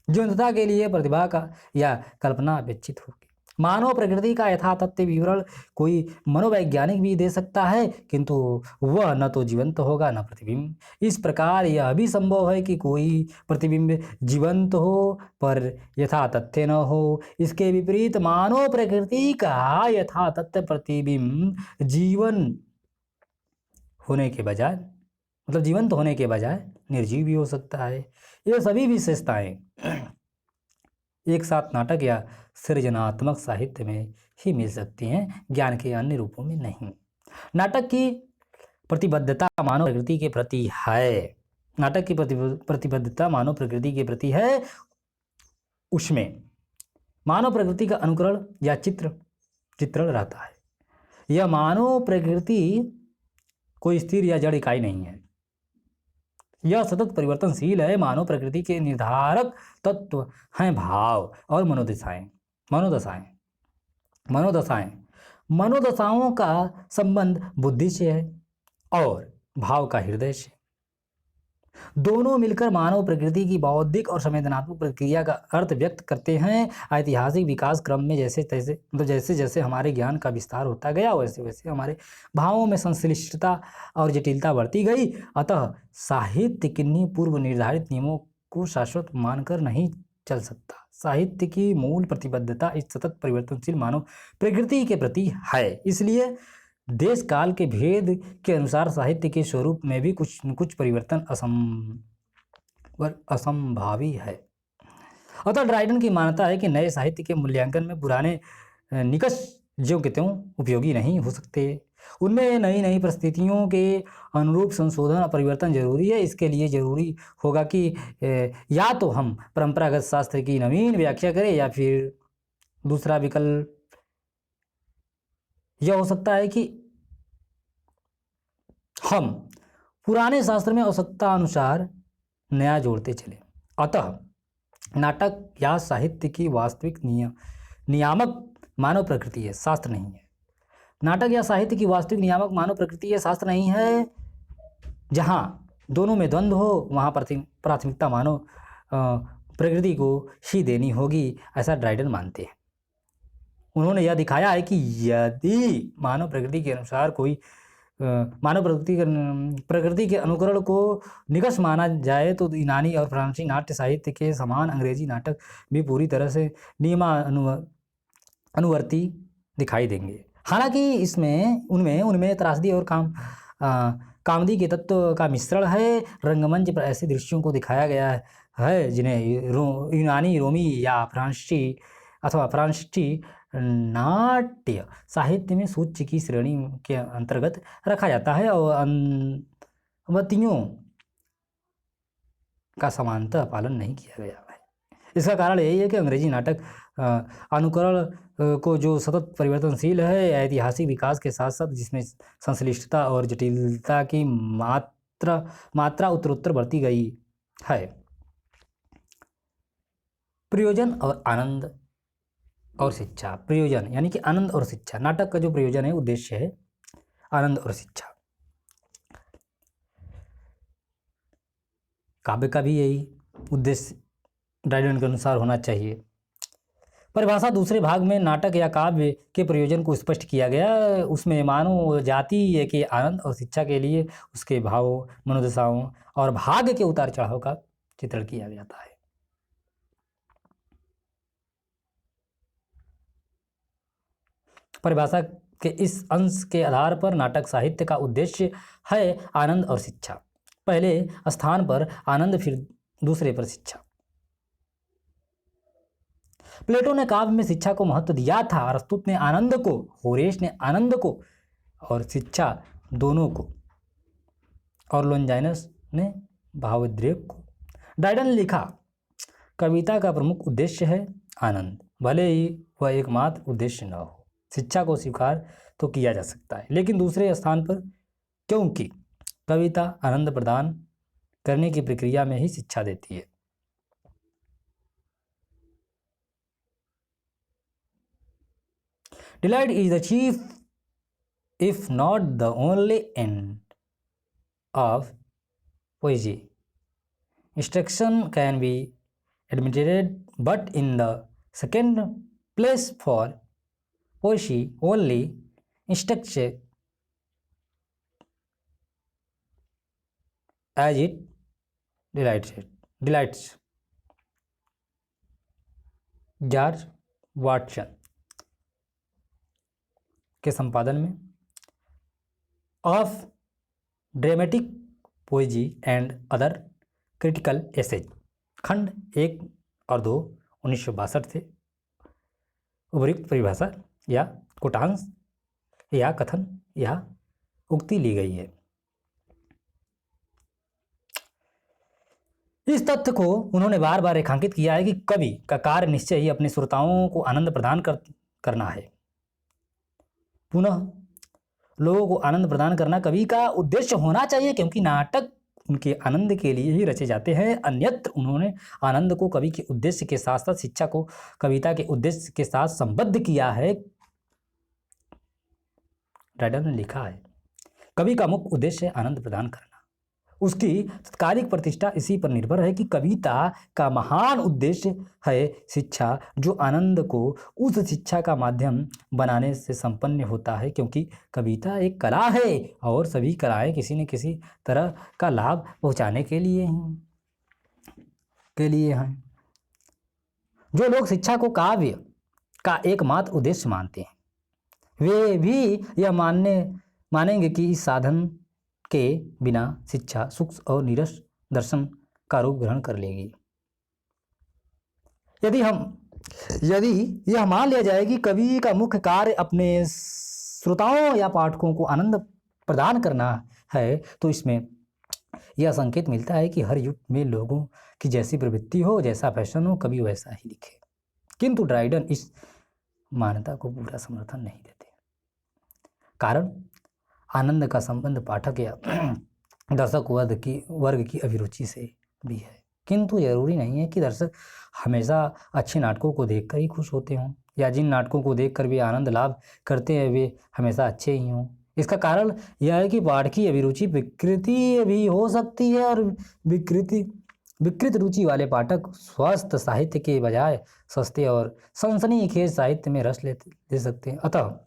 जीवंतता के लिए प्रतिभा का या कल्पना अपेक्षित होगी। मानव प्रकृति का यथातथ्य विवरण कोई मनोवैज्ञानिक भी दे सकता है, किंतु वह न तो जीवंत होगा न प्रतिबिंब। इस प्रकार यह भी संभव है कि कोई प्रतिबिंब जीवंत हो पर यथातथ्य न हो। इसके विपरीत मानव प्रकृति का यथातथ्य प्रतिबिंब जीवंत होने के बजाय निर्जीव भी हो सकता है। यह सभी विशेषताएं एक साथ नाटक या सृजनात्मक साहित्य में ही मिल सकती हैं, ज्ञान के अन्य रूपों में नहीं। नाटक की प्रतिबद्धता मानव प्रकृति के प्रति है। नाटक की प्रतिबद्धता मानव प्रकृति के प्रति है। उसमें मानव प्रकृति का अनुकरण या चित्रण रहता है। यह मानव प्रकृति कोई स्थिर या जड़ इकाई नहीं है, यह सतत परिवर्तनशील है। मानव प्रकृति के निर्धारक तत्व हैं भाव और मनोदशाओं का संबंध बुद्धि से है और भाव का हृदय से। दोनों मिलकर मानव प्रकृति की बौद्धिक और संवेदनात्मक प्रक्रिया का अर्थ व्यक्त करते हैं। ऐतिहासिक विकास क्रम में जैसे जैसे हमारे ज्ञान का विस्तार होता गया, वैसे वैसे हमारे भावों में संश्लिष्टता और जटिलता बढ़ती गई। अतः साहित्य किन्हीं पूर्व निर्धारित नियमों को शाश्वत मानकर नहीं चल सकता। साहित्य की मूल प्रतिबद्धता इस सतत परिवर्तनशील मानव प्रकृति के प्रति है। इसलिए देश काल के भेद के अनुसार साहित्य के स्वरूप में भी कुछ परिवर्तन असंभावी है। अतः ड्राइडन की मान्यता है कि नए साहित्य के मूल्यांकन में पुराने निकष ज्यों के त्यों उपयोगी नहीं हो सकते। उनमें नई परिस्थितियों के अनुरूप संशोधन और परिवर्तन जरूरी है। इसके लिए जरूरी होगा कि या तो हम परंपरागत शास्त्र की नवीन व्याख्या करें, या फिर दूसरा विकल्प यह हो सकता है कि हम पुराने शास्त्र में आवश्यकता अनुसार नया जोड़ते चलें। अतः नाटक या साहित्य की वास्तविक नियामक मानव प्रकृति है, शास्त्र नहीं है। नाटक या साहित्य की वास्तविक नियामक मानव प्रकृति है, शास्त्र नहीं है। जहाँ दोनों में द्वंद्व हो वहाँ प्राथमिकता मानव प्रकृति को ही देनी होगी, ऐसा ड्राइडन मानते हैं। उन्होंने यह दिखाया है कि यदि मानव प्रकृति के अनुसार कोई मानव प्रकृति के अनुकरण को निकष माना जाए तो यूनानी और फ्रांसीसी नाट्य साहित्य के समान अंग्रेजी नाटक भी पूरी तरह से अनुवर्ती दिखाई देंगे। हालांकि उनमें त्रासदी और कामदी के तत्व का मिश्रण है। रंगमंच पर ऐसे दृश्यों को दिखाया गया है जिन्हें यूनानी, रोमी या फ्रांसीसी नाट्य साहित्य में सूच्य की श्रेणी के अंतर्गत रखा जाता है और अनुमतियों का समानता पालन नहीं किया गया है। इसका कारण यही है कि अंग्रेजी नाटक अनुकरण को जो सतत परिवर्तनशील है, ऐतिहासिक विकास के साथ साथ जिसमें संश्लिष्टता और जटिलता की मात्रा उत्तरोत्तर बढ़ती गई है। प्रयोजन और आनंद और शिक्षा। प्रयोजन यानी कि आनंद और शिक्षा। नाटक का जो प्रयोजन है, उद्देश्य है आनंद और शिक्षा। काव्य का भी यही उद्देश्य ड्राइडन के अनुसार होना चाहिए। परिभाषा दूसरे भाग में नाटक या काव्य के प्रयोजन को स्पष्ट किया गया। उसमें मानव जाति के आनंद और शिक्षा के लिए उसके भावों, मनोदशाओं और भाग्य के उतार चढ़ाव का चित्रण किया जाता है। परिभाषा के इस अंश के आधार पर नाटक साहित्य का उद्देश्य है आनंद और शिक्षा। पहले स्थान पर आनंद, फिर दूसरे पर शिक्षा। प्लेटो ने काव्य में शिक्षा को महत्व दिया था। अरस्तुत ने आनंद को, होरेस ने आनंद को और शिक्षा दोनों को, और लोनजाइनस ने भावोद्रेक को। ड्राइडन ने लिखा, कविता का प्रमुख उद्देश्य है आनंद, भले ही वह एकमात्र उद्देश्य न हो। शिक्षा को स्वीकार तो किया जा सकता है, लेकिन दूसरे स्थान पर, क्योंकि कविता आनंद प्रदान करने की प्रक्रिया में ही शिक्षा देती है। Delight is the chief, if not the only end of poesy. Instruction can be admitted, but in the second place for poesy only instruction as it delights. George Watson के संपादन में of dramatic poesy and other critical essays, खंड 1 और 2, 1962 से उपर्युक्त परिभाषा या कोटांश या कथन या उक्ति ली गई है। इस तथ्य को उन्होंने बार बार रेखांकित किया है कि कवि का कार्य निश्चय ही अपने श्रोताओं को आनंद प्रदान करना है। पुनः लोगों को आनंद प्रदान करना कवि का उद्देश्य होना चाहिए, क्योंकि नाटक उनके आनंद के लिए ही रचे जाते हैं। अन्यत्र उन्होंने आनंद को कवि के उद्देश्य के साथ साथ शिक्षा को कविता के उद्देश्य के साथ संबद्ध किया है। ड्राइडन ने लिखा है, कवि का मुख्य उद्देश्य है आनंद प्रदान करना। उसकी तात्कालिक प्रतिष्ठा इसी पर निर्भर है कि कविता का महान उद्देश्य है शिक्षा, जो आनंद को उस शिक्षा का माध्यम बनाने से संपन्न होता है, क्योंकि कविता एक कला है और सभी कलाएं किसी न किसी तरह का लाभ पहुंचाने के लिए हैं। जो लोग शिक्षा को काव्य का एकमात्र उद्देश्य मानते हैं, वे भी यह मानेंगे कि इस साधन के बिना शिक्षा सूक्ष्म और नीरस दर्शन का रूप ग्रहण कर लेगी। यदि यह मान लिया जाए कि कवि का मुख्य कार्य अपने श्रोताओं या पाठकों को आनंद प्रदान करना है, तो इसमें यह संकेत मिलता है कि हर युग में लोगों की जैसी प्रवृत्ति हो, जैसा फैशन हो, कवि वैसा ही लिखे। किंतु ड्राइडन इस मान्यता को पूरा समर्थन नहीं देते। कारण आनंद का संबंध पाठक या दर्शक वर्ग की अभिरुचि से भी है, किंतु जरूरी नहीं है कि दर्शक हमेशा अच्छे नाटकों को देखकर ही खुश होते हों, या जिन नाटकों को देखकर वे आनंद लाभ करते हैं वे हमेशा अच्छे ही हों। इसका कारण यह है कि पाठकीय अभिरुचि विकृति भी हो सकती है, और विकृत रुचि वाले पाठक स्वस्थ साहित्य के बजाय सस्ते और सनसनीखेज साहित्य में रस ले सकते हैं। अतः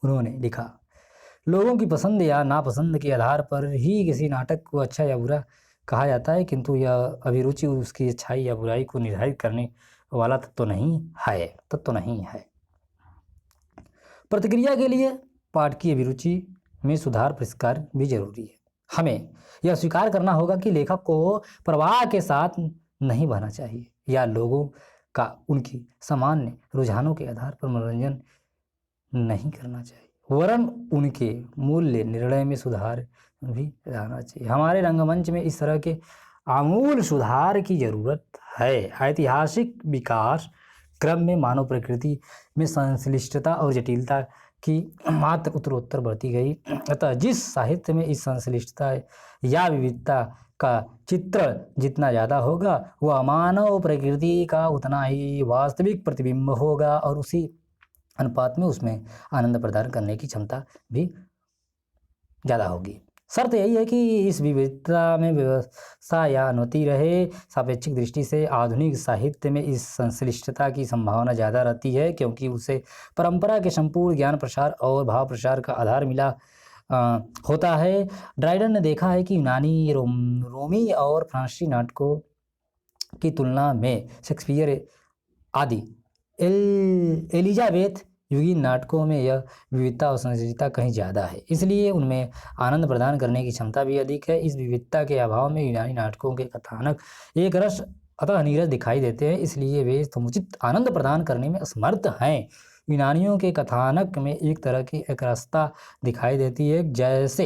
उन्होंने लिखा, लोगों की पसंद या नापसंद के आधार पर ही किसी नाटक को अच्छा या बुरा कहा जाता है, किंतु यह अभिरुचि उसकी अच्छाई या बुराई को निर्धारित करने वाला तत्व नहीं है। प्रतिक्रिया के लिए पाठ की अभिरुचि में सुधार परिष्कार भी जरूरी है। हमें यह स्वीकार करना होगा कि लेखक को प्रवाह के साथ नहीं बहना चाहिए या लोगों का उनकी सामान्य रुझानों के आधार पर मनोरंजन नहीं करना चाहिए, वरन उनके मूल्य निर्णय में सुधार भी लाना चाहिए। हमारे रंगमंच में इस तरह के आमूल सुधार की जरूरत है। ऐतिहासिक विकास क्रम में मानव प्रकृति में संश्लिष्टता और जटिलता की मात्रा उत्तरोत्तर बढ़ती गई, अतः जिस साहित्य में इस संश्लिष्टता या विविधता का चित्र जितना ज़्यादा होगा वह मानव प्रकृति का उतना ही वास्तविक प्रतिबिंब होगा और उसी अनुपात में उसमें आनंद प्रदान करने की क्षमता भी ज़्यादा होगी। शर्त यही है कि इस विविधता में व्यवस्था या अनुमति रहे। सापेक्षिक दृष्टि से आधुनिक साहित्य में इस संश्लिष्टता की संभावना ज़्यादा रहती है, क्योंकि उसे परंपरा के संपूर्ण ज्ञान प्रसार और भाव प्रसार का आधार मिला होता है। ड्राइडन ने देखा है कि यूनानी, रोमी और फ्रांसीसी नाटकों की तुलना में शेक्सपियर आदि एलिजाबेथ युगीन नाटकों में यह विविधता और संश्लिष्टता कहीं ज़्यादा है, इसलिए उनमें आनंद प्रदान करने की क्षमता भी अधिक है। इस विविधता के अभाव में यूनानी नाटकों के कथानक एक रस अतः नीरस दिखाई देते हैं, इसलिए वे समुचित आनंद प्रदान करने में असमर्थ हैं। यूनानियों के कथानक में एक तरह की एकरसता दिखाई देती है, जैसे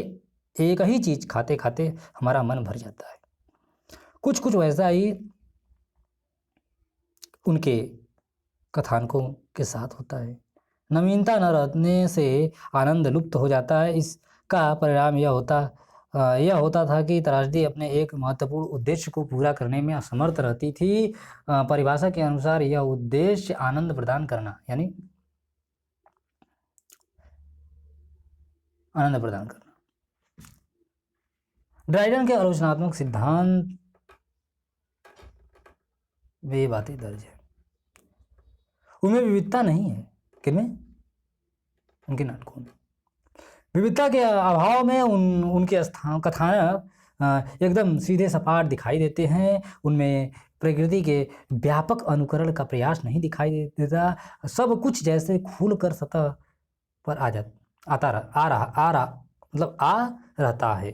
एक ही चीज़ खाते खाते हमारा मन भर जाता है। कुछ वैसा ही उनके कथानकों के साथ होता है। नवीनता न रहने से आनंद लुप्त हो जाता है। इसका परिणाम यह होता था कि त्रासदी अपने एक महत्वपूर्ण उद्देश्य को पूरा करने में असमर्थ रहती थी। परिभाषा के अनुसार यह उद्देश्य आनंद प्रदान करना यानी आनंद प्रदान करना। ड्राइडन के आलोचनात्मक सिद्धांत वे बातें दर्ज है। उनमें विविधता नहीं है। किनमें? उनके नाटकों में विविधता के अभाव में उनके कथानक एकदम सीधे सपाट दिखाई देते हैं। उनमें प्रकृति के व्यापक अनुकरण का प्रयास नहीं दिखाई देता। सब कुछ जैसे खुल कर सतह पर आ रहता है।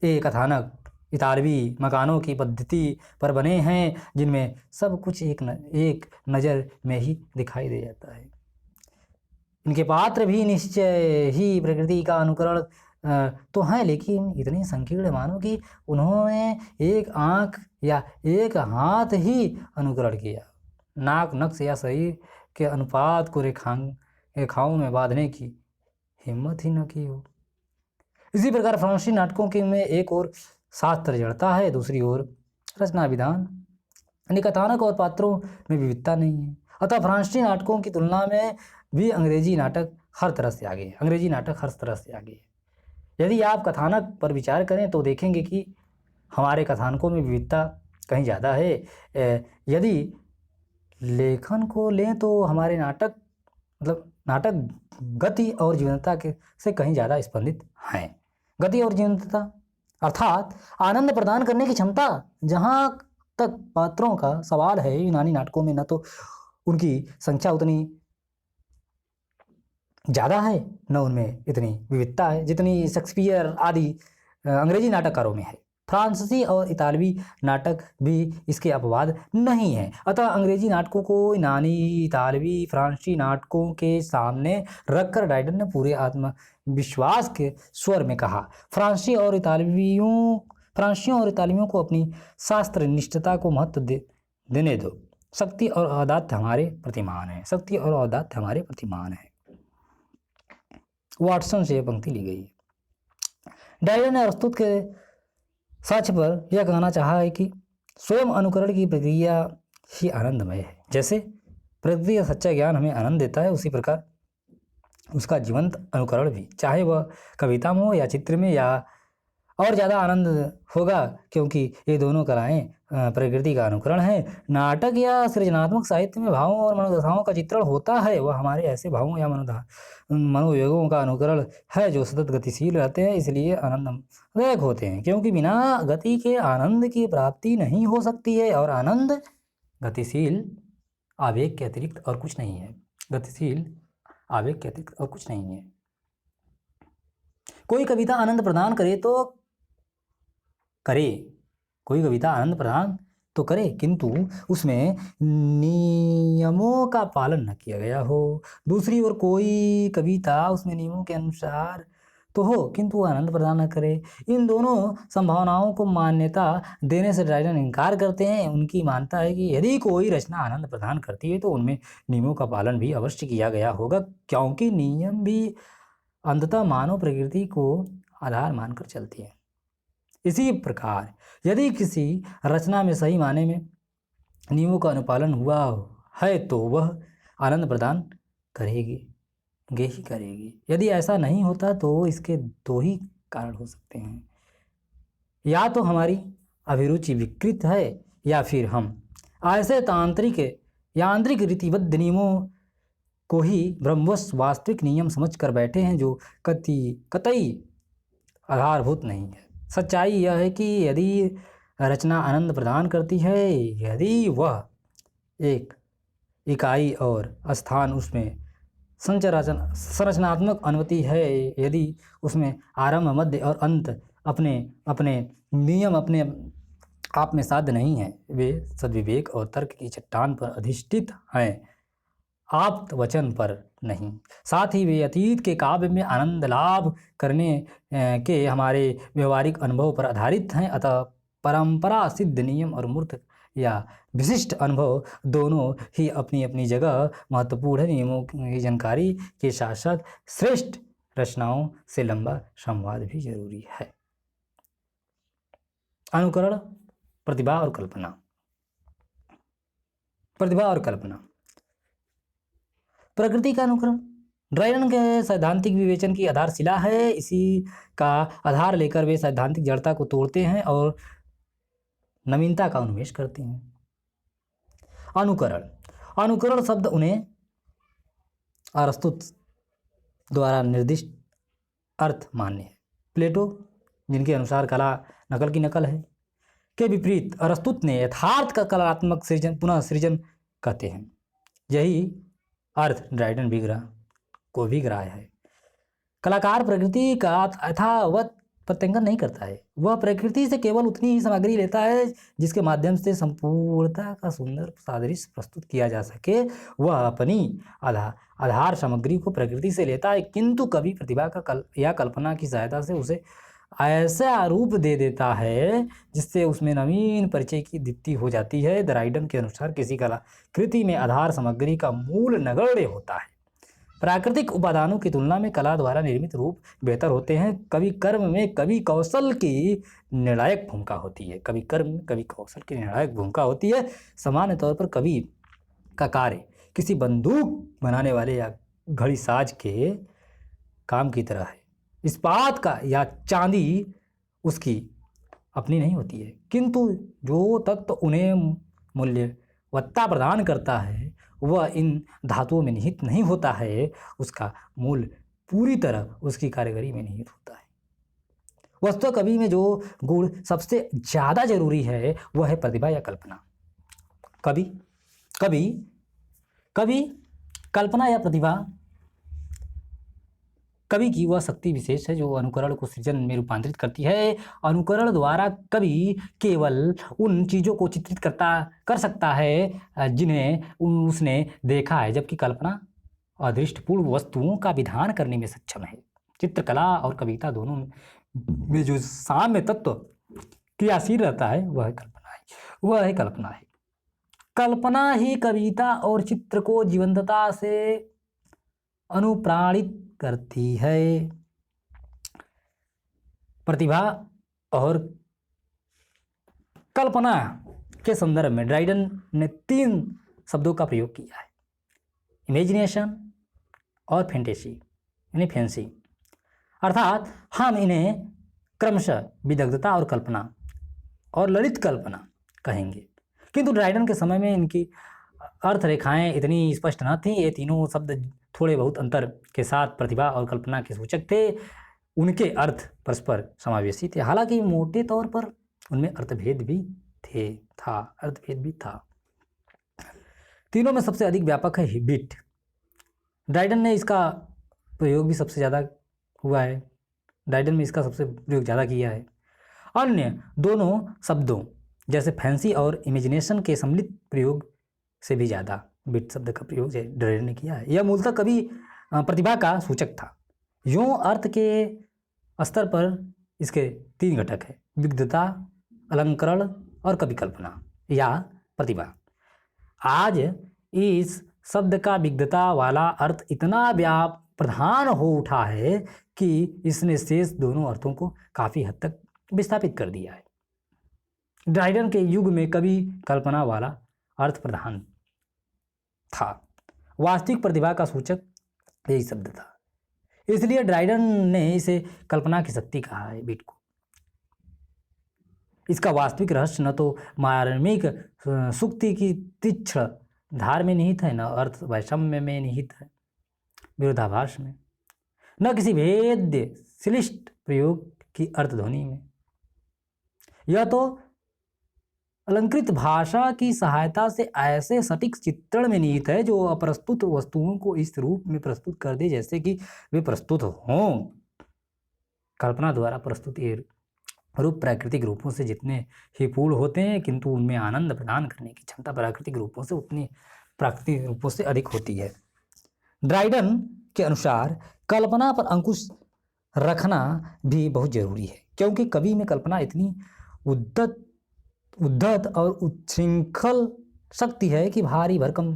ये कथानक इतालवी मकानों की पद्धति पर बने हैं, जिनमें सब कुछ एक नज़र में ही दिखाई दे जाता है। इनके पात्र भी निश्चय ही प्रकृति का अनुकरण तो हैं, लेकिन इतने संकीर्ण मानो कि उन्होंने एक आँख या एक हाथ ही अनुकरण किया, नाक, नक्श या शरीर के अनुपात को रेखाओं में बांधने की हिम्मत ही न की हो। इसी प्रकार फ्रांसीसी नाटकों के में एक और शास्त्र जड़ता है, दूसरी ओर रचना विधान। यानी कथानक और पात्रों में विविधता नहीं है। अतः फ्रांसीसी नाटकों की तुलना में भी अंग्रेजी नाटक हर तरह से आगे है। यदि आप कथानक पर विचार करें तो देखेंगे कि हमारे कथानकों में विविधता कहीं ज़्यादा है। यदि लेखन को लें तो हमारे नाटक गति और जीवंतता से कहीं ज़्यादा स्पंदित हैं। गति और जीवंतता अर्थात आनंद प्रदान करने की क्षमता। जहाँ तक पात्रों का सवाल है, यूनानी नाटकों में न तो उनकी संख्या उतनी ज़्यादा है, न उनमें इतनी विविधता है जितनी शेक्सपियर आदि अंग्रेजी नाटककारों में है। फ्रांसीसी और इतालवी नाटक भी इसके अपवाद नहीं है। अतः अंग्रेजी नाटकों को यूनानी, इतालवी, फ्रांसीसी नाटकों के सामने रखकर ड्राइडन ने पूरे आत्मविश्वास के स्वर में कहा, फ्रांसीसियों और इतालवियों को अपनी शास्त्र निष्ठता को महत्व देने दो। शक्ति और औदार्य हमारे प्रतिमान है। वाटसन से यह पंक्ति ली गई है। ड्राइडन ने अरस्तु के साक्ष्य पर यह कहना चाहा है कि स्वयं अनुकरण की प्रक्रिया ही आनंदमय है। जैसे प्रकृति का सच्चा ज्ञान हमें आनंद देता है, उसी प्रकार उसका जीवंत अनुकरण भी, चाहे वह कविता में हो या चित्र में, या और ज़्यादा आनंद होगा, क्योंकि ये दोनों कलाएं प्रकृति का अनुकरण है। नाटक या सृजनात्मक साहित्य में भावों और मनोदशाओं का चित्रण होता है, वह हमारे ऐसे भावों या मनोयोगों का अनुकरण है जो सतत गतिशील रहते हैं, इसलिए आनंददायक होते हैं, क्योंकि बिना गति के आनंद की प्राप्ति नहीं हो सकती है, और आनंद गतिशील आवेग के अतिरिक्त और कुछ नहीं है। गतिशील आवेग के अतिरिक्त और कुछ नहीं है। कोई कविता आनंद प्रदान करे तो करे, कोई कविता आनंद प्रदान तो करे, किंतु उसमें नियमों का पालन न किया गया हो। दूसरी ओर कोई कविता उसमें नियमों के अनुसार तो हो, किंतु आनंद प्रदान न करे। इन दोनों संभावनाओं को मान्यता देने से ड्राइडन इनकार करते हैं। उनकी मानता है कि यदि कोई रचना आनंद प्रदान करती है तो उनमें नियमों का पालन भी अवश्य किया गया होगा, क्योंकि नियम भी अंततः मानव प्रकृति को आधार मानकर चलती है। इसी प्रकार यदि किसी रचना में सही माने में नियमों का अनुपालन हुआ है तो वह आनंद प्रदान करेगी ही करेगी। यदि ऐसा नहीं होता तो इसके दो ही कारण हो सकते हैं, या तो हमारी अभिरुचि विकृत है, या फिर हम ऐसे यांत्रिक रीतिबद्ध नियमों को ही ब्रह्मवश वास्तविक नियम समझकर बैठे हैं जो कतई आधारभूत नहीं है। सच्चाई यह है कि यदि रचना आनंद प्रदान करती है, यदि वह एक इकाई और स्थान उसमें संरचनात्मक अनुमति है, यदि उसमें आरंभ मध्य और अंत अपने अपने नियम अपने आप में साध्य नहीं है, वे सद्विवेक और तर्क की चट्टान पर अधिष्ठित हैं, आप्त वचन पर नहीं। साथ ही वे अतीत के काव्य में आनंद लाभ करने के हमारे व्यवहारिक अनुभव पर आधारित हैं। अतः परंपरा सिद्ध नियम और मूर्त या विशिष्ट अनुभव दोनों ही अपनी अपनी जगह महत्वपूर्ण है। नियमों की जानकारी के साथ साथ श्रेष्ठ रचनाओं से लंबा संवाद भी जरूरी है। अनुकरण, प्रतिभा और कल्पना। प्रतिभा और कल्पना। प्रकृति का अनुकरण ड्राइडन के सैद्धांतिक विवेचन की आधारशिला है। इसी का आधार लेकर वे सैद्धांतिक जड़ता को तोड़ते हैं और नवीनता का उन्मेष करते हैं। अनुकरण शब्द उन्हें अरस्तु द्वारा निर्दिष्ट अर्थ मान्य है। प्लेटो, जिनके अनुसार कला नकल की नकल है, के विपरीत अरस्तु ने यथार्थ का कलात्मक सृजन पुनः सृजन कहते हैं। यही अर्थ ड्राइडन भी ग्राह्य है। कलाकार प्रकृति का यथावत प्रत्यंकन नहीं करता है, वह प्रकृति से केवल उतनी ही सामग्री लेता है जिसके माध्यम से संपूर्णता का सुंदर सादृश्य प्रस्तुत किया जा सके। वह अपनी आधार सामग्री को प्रकृति से लेता है, किंतु कभी प्रतिभा या कल्पना की सहायता से उसे ऐसा रूप दे देता है जिससे उसमें नवीन परिचय की दीप्ति हो जाती है। ड्राइडन के अनुसार किसी कलाकृति में आधार सामग्री का मूल नगण्य होता है। प्राकृतिक उपादानों की तुलना में कला द्वारा निर्मित रूप बेहतर होते हैं। कवि कर्म में कवि कौशल की निर्णायक भूमिका होती है। कवि कर्म में कवि कौशल की निर्णायक भूमिका होती है। सामान्य तौर पर कवि का कार्य किसी बंदूक बनाने वाले या घड़ी साज के काम की तरह है। इस्पात का या चांदी उसकी अपनी नहीं होती है, किंतु जो तत्व उन्हें मूल्यवत्ता प्रदान करता है वह इन धातुओं में निहित नहीं होता है, उसका मूल पूरी तरह उसकी कारीगरी में निहित होता है। वस्तुतः कवि में जो गुण सबसे ज़्यादा जरूरी है वह है प्रतिभा या कल्पना। कवि कल्पना या प्रतिभा कवि की वह शक्ति विशेष है जो अनुकरण को सृजन में रूपांतरित करती है। अनुकरण द्वारा कवि केवल उन चीज़ों को चित्रित कर सकता है जिन्हें उसने देखा है, जबकि कल्पना अदृष्टपूर्ण वस्तुओं का विधान करने में सक्षम है। चित्रकला और कविता दोनों में जो साम्य तत्व क्रियाशील रहता है वह कल्पना है। कल्पना ही कविता और चित्र को जीवंतता से अनुप्राणित करती है। प्रतिभा और कल्पना के संदर्भ में ड्राइडन ने 3 शब्दों का प्रयोग किया है: इमेजिनेशन और फैंटेसी, अर्थात हम इन्हें क्रमशः विदग्धता और कल्पना और ललित कल्पना कहेंगे। किंतु ड्राइडन के समय में इनकी अर्थ रेखाएं इतनी स्पष्ट न थीं। ये तीनों शब्द थोड़े बहुत अंतर के साथ प्रतिभा और कल्पना के सूचक थे। उनके अर्थ परस्पर समावेशी थे, हालांकि मोटे तौर पर उनमें अर्थभेद भी अर्थभेद भी था। तीनों में सबसे अधिक व्यापक है हिबिट। ड्राइडन ने इसका प्रयोग भी सबसे ज़्यादा हुआ है। ड्राइडन में इसका सबसे प्रयोग ज़्यादा किया है। अन्य दोनों शब्दों जैसे फैंसी और इमेजिनेशन के सम्मिलित प्रयोग से भी ज़्यादा बिट शब्द का प्रयोग ड्राइडन ने किया है। यह मूलतः कवि प्रतिभा का सूचक था। यूँ अर्थ के स्तर पर इसके 3 घटक हैं: विविधता, अलंकरण और कवि कल्पना या प्रतिभा। आज इस शब्द का विविधता वाला अर्थ इतना प्रधान हो उठा है कि इसने शेष दोनों अर्थों को काफ़ी हद तक विस्थापित कर दिया है। ड्राइडन के युग में कवि कल्पना वाला अर्थ प्रधान था। वास्तविक प्रतिभा का सूचक यही शब्द था, इसलिए ड्राइडन ने इसे कल्पना की शक्ति कहा है बिट को। इसका वास्तविक रहस्य न तो मार्मिक सूक्ति की तीक्ष्ण धार में निहित है, न अर्थ वैषम्य में निहित है, विरोधाभास में, न किसी भेद्य श्लिष्ट प्रयोग की अर्थध्वनि में। यह तो अलंकृत भाषा की सहायता से ऐसे सटीक चित्रण में निहित है जो अप्रस्तुत वस्तुओं को इस रूप में प्रस्तुत कर दे जैसे कि वे प्रस्तुत हों। कल्पना द्वारा प्रस्तुत ये रूप प्राकृतिक रूपों से जितने ही पूर्ण होते हैं, किंतु उनमें आनंद प्रदान करने की क्षमता प्राकृतिक रूपों से उतनी प्राकृतिक रूपों से अधिक होती है। ड्राइडन के अनुसार कल्पना पर अंकुश रखना भी बहुत जरूरी है, क्योंकि कवि में कल्पना इतनी उद्धत और उच्छृंखल शक्ति है कि भारी भरकम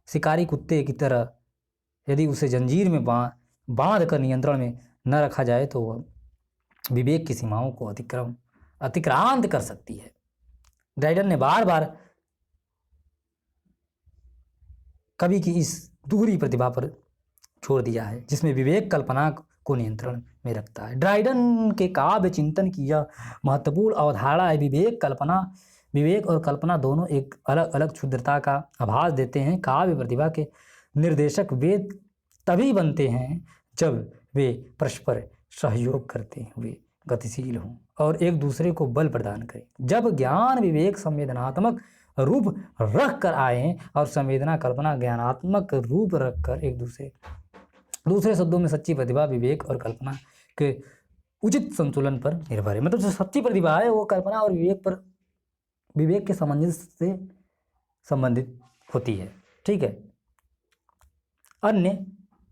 शिकारी कुत्ते की तरह यदि उसे जंजीर में बांध कर नियंत्रण में न रखा जाए तो वह विवेक की सीमाओं को अतिक्रांत कर सकती है। ड्राइडन ने बार बार कवि की इस दूरी प्रतिभा पर छोड़ दिया है जिसमें विवेक कल्पना को नियंत्रण में रखता है। ड्राइडन के काव्य चिंतन की यह महत्वपूर्ण अवधारणा है। विवेक और कल्पना दोनों एक अलग अलग क्षुद्रता का आभास देते हैं। काव्य प्रतिभा के निर्देशक वे तभी बनते हैं जब वे परस्पर सहयोग करते हुए गतिशील हों और एक दूसरे को बल प्रदान करें। जब ज्ञान विवेक संवेदनात्मक रूप रख कर आए और संवेदना कल्पना ज्ञानात्मक रूप रख कर एक दूसरे शब्दों में सच्ची प्रतिभा विवेक और कल्पना के उचित संतुलन पर निर्भर है। मतलब जो सच्ची प्रतिभा है वो कल्पना और विवेक के सामंजस्य से संबंधित होती है। ठीक है। अन्य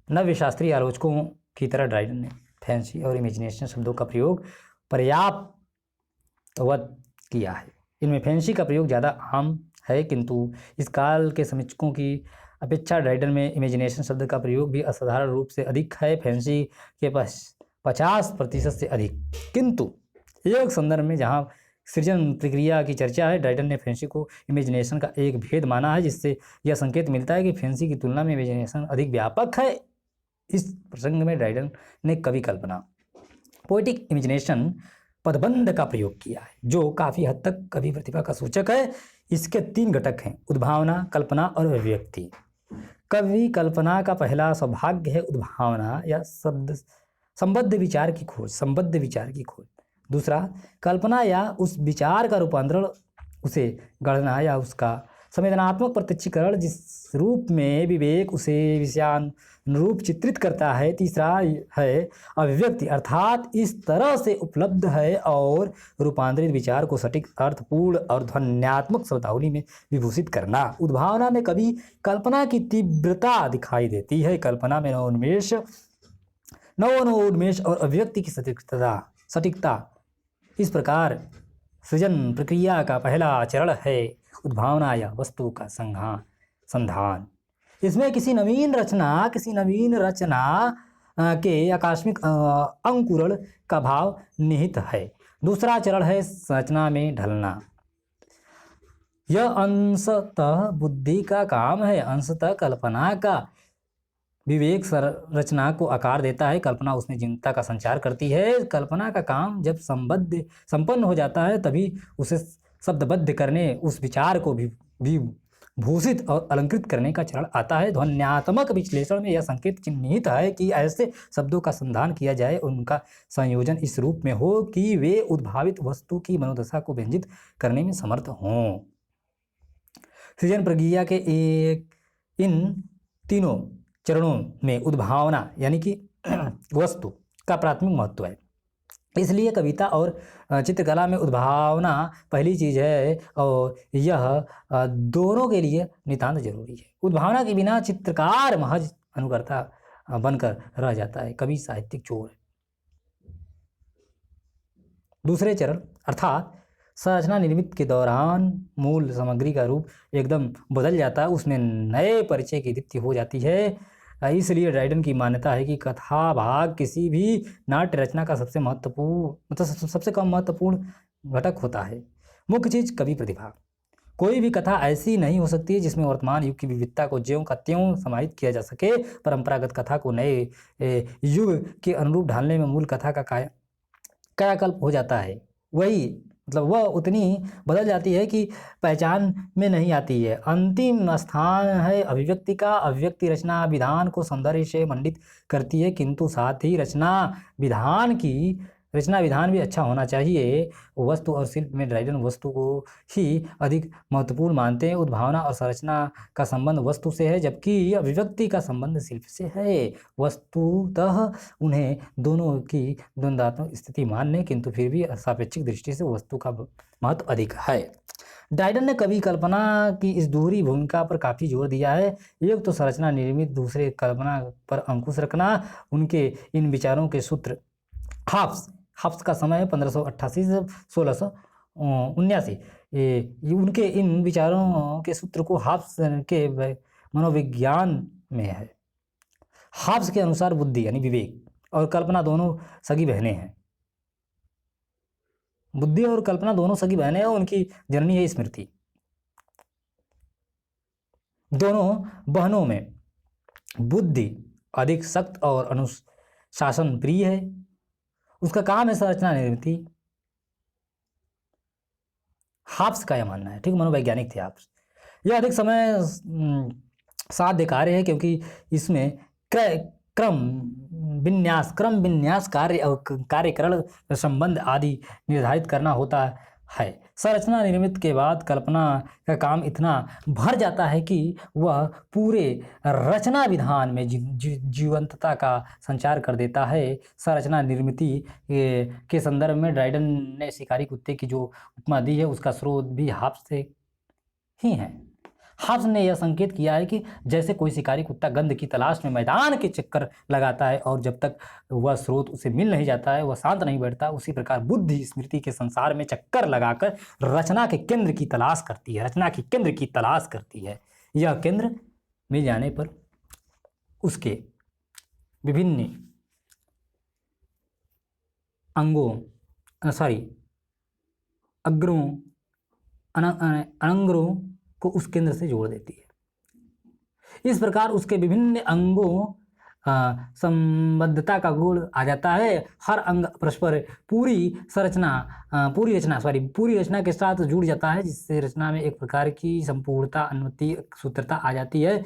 नव्य शास्त्रीय आलोचकों की तरह ड्राइडन ने फैंसी और इमेजिनेशन शब्दों का प्रयोग पर्याप्तवत किया है। इनमें फैंसी का प्रयोग ज़्यादा आम है, किंतु इस काल के समीक्षकों की अपेक्षा ड्राइडन में इमेजिनेशन शब्द का प्रयोग भी असाधारण रूप से अधिक है, फैंसी के 50% से अधिक। किंतु एक संदर्भ में जहाँ सृजन प्रक्रिया की चर्चा है, ड्राइडन ने फैंसी को इमेजिनेशन का एक भेद माना है, जिससे यह संकेत मिलता है कि फैंसी की तुलना में इमेजिनेशन अधिक व्यापक है। इस प्रसंग में ड्राइडन ने कवि कल्पना पोएटिक इमेजिनेशन पदबंध का प्रयोग किया है, जो काफ़ी हद तक कवि प्रतिभा का सूचक है। इसके 3 घटक हैं: उद्भावना, कल्पना और अभिव्यक्ति। कवि कल्पना का पहला सौभाग्य है उद्भावना या संबद्ध विचार की खोज। दूसरा, कल्पना या उस विचार का रूपांतरण, उसे गढ़ना या उसका संवेदनात्मक प्रत्यक्षीकरण जिस रूप में विवेक उसे विषयानुरूप चित्रित करता है। तीसरा है अभिव्यक्ति, अर्थात इस तरह से उपलब्ध है और रूपांतरित विचार को सटीक, अर्थपूर्ण और ध्वन्यात्मक शब्दावली में विभूषित करना। उद्भावना में कभी कल्पना की तीव्रता दिखाई देती है। कल्पना में नवोन्मेष और अभिव्यक्ति की सटीकता। इस प्रकार सृजन प्रक्रिया का पहला चरण है उद्भावना या वस्तु का संधान। इसमें किसी नवीन रचना के आकस्मिक अंकुरण का भाव निहित है। दूसरा चरण है संरचना में ढलना। यह अंशतः बुद्धि का काम है, अंशतः कल्पना का। विवेक रचना को आकार देता है, कल्पना उसमें जीवंतता का संचार करती है। कल्पना का काम जब संपन्न हो जाता है तभी उसे शब्दबद्ध करने, उस विचार को भी भूषित और अलंकृत करने का चरण आता है। ध्वन्यात्मक विश्लेषण में यह संकेत चिन्हित है कि ऐसे शब्दों का संधान किया जाए, उनका संयोजन इस रूप में हो कि वे उद्भावित वस्तु की मनोदशा को व्यंजित करने में समर्थ हों। सृजन प्रक्रिया के इन तीनों चरणों में उद्भावना यानी कि वस्तु का प्राथमिक महत्व है। इसलिए कविता और चित्रकला में उद्भावना पहली चीज़ है और यह दोनों के लिए नितांत जरूरी है। उद्भावना के बिना चित्रकार महज अनुकर्ता बनकर रह जाता है, कवि साहित्यिक चोर है। दूसरे चरण अर्थात संरचना निर्मित के दौरान मूल सामग्री का रूप एकदम बदल जाता है, उसमें नए परिचय की दीप्ति हो जाती है। इसलिए ड्राइडन की मान्यता है कि कथा भाग किसी भी नाट्य रचना का सबसे महत्वपूर्ण मतलब सबसे कम महत्वपूर्ण घटक होता है। मुख्य चीज कवि प्रतिभा। कोई भी कथा ऐसी नहीं हो सकती है जिसमें वर्तमान युग की विविधता को ज्यों का त्यों समाहित किया जा सके। परंपरागत कथा को नए युग के अनुरूप ढालने में मूल कथा का कायाकल्प हो जाता है। वही मतलब वह उतनी बदल जाती है कि पहचान में नहीं आती है। अंतिम स्थान है अभिव्यक्ति का। अभिव्यक्ति रचना विधान को सौंदर्य से मंडित करती है, किंतु साथ ही रचना विधान भी अच्छा होना चाहिए। वस्तु और शिल्प में ड्राइडन वस्तु को ही अधिक महत्वपूर्ण मानते हैं। उद्भावना और संरचना का संबंध वस्तु से है, जबकि अभिव्यक्ति का संबंध शिल्प से है। वस्तुतः उन्हें दोनों की द्वंद्वात्मक स्थिति मानने, किंतु फिर भी सापेक्षिक दृष्टि से वस्तु का महत्व अधिक है। ड्राइडन ने कवि कल्पना की इस दोहरी भूमिका पर काफ़ी जोर दिया है। एक तो संरचना निर्मित, दूसरे कल्पना पर अंकुश रखना। उनके इन विचारों के सूत्र हाफ्स का समय है 1588 से 1679। उनके इन विचारों के सूत्र को हाफ्स के मनोविज्ञान में है। हाफ्स के अनुसार बुद्धि यानी विवेक और कल्पना दोनों सगी बहनें हैं। बुद्धि और कल्पना दोनों सगी बहनें हैं। उनकी जननी है स्मृति। दोनों बहनों में बुद्धि अधिक सख्त और अनुशासन प्रिय है। उसका काम है संरचना निर्मिति। हाफ्स का यह मानना है, ठीक, मनोवैज्ञानिक थे हाफ्स। यह अधिक समय साध्य कार्य है क्योंकि इसमें क्रम विन्यास कार्य और कार्यकरण संबंध आदि निर्धारित करना होता है। संरचना निर्मित के बाद कल्पना का काम इतना भर जाता है कि वह पूरे रचना विधान में जीवंतता का संचार कर देता है। संरचना निर्मिति के संदर्भ में ड्राइडन ने शिकारी कुत्ते की जो उपमा दी है, उसका स्रोत भी हाफ्स से ही है। हाफ्स ने यह संकेत किया है कि जैसे कोई शिकारी कुत्ता गंध की तलाश में मैदान के चक्कर लगाता है और जब तक वह स्रोत उसे मिल नहीं जाता है वह शांत नहीं बैठता, उसी प्रकार बुद्धि स्मृति के संसार में चक्कर लगाकर रचना के केंद्र की तलाश करती है। यह केंद्र मिल जाने पर उसके विभिन्न अनंगरों को उस केंद्र से जोड़ देती है। इस प्रकार उसके विभिन्न अंगों संबद्धता का गुण आ जाता है। हर अंग परस्पर पूरी रचना के साथ जुड़ जाता है, जिससे रचना में एक प्रकार की संपूर्णता, अनुमति, सूत्रता आ जाती है।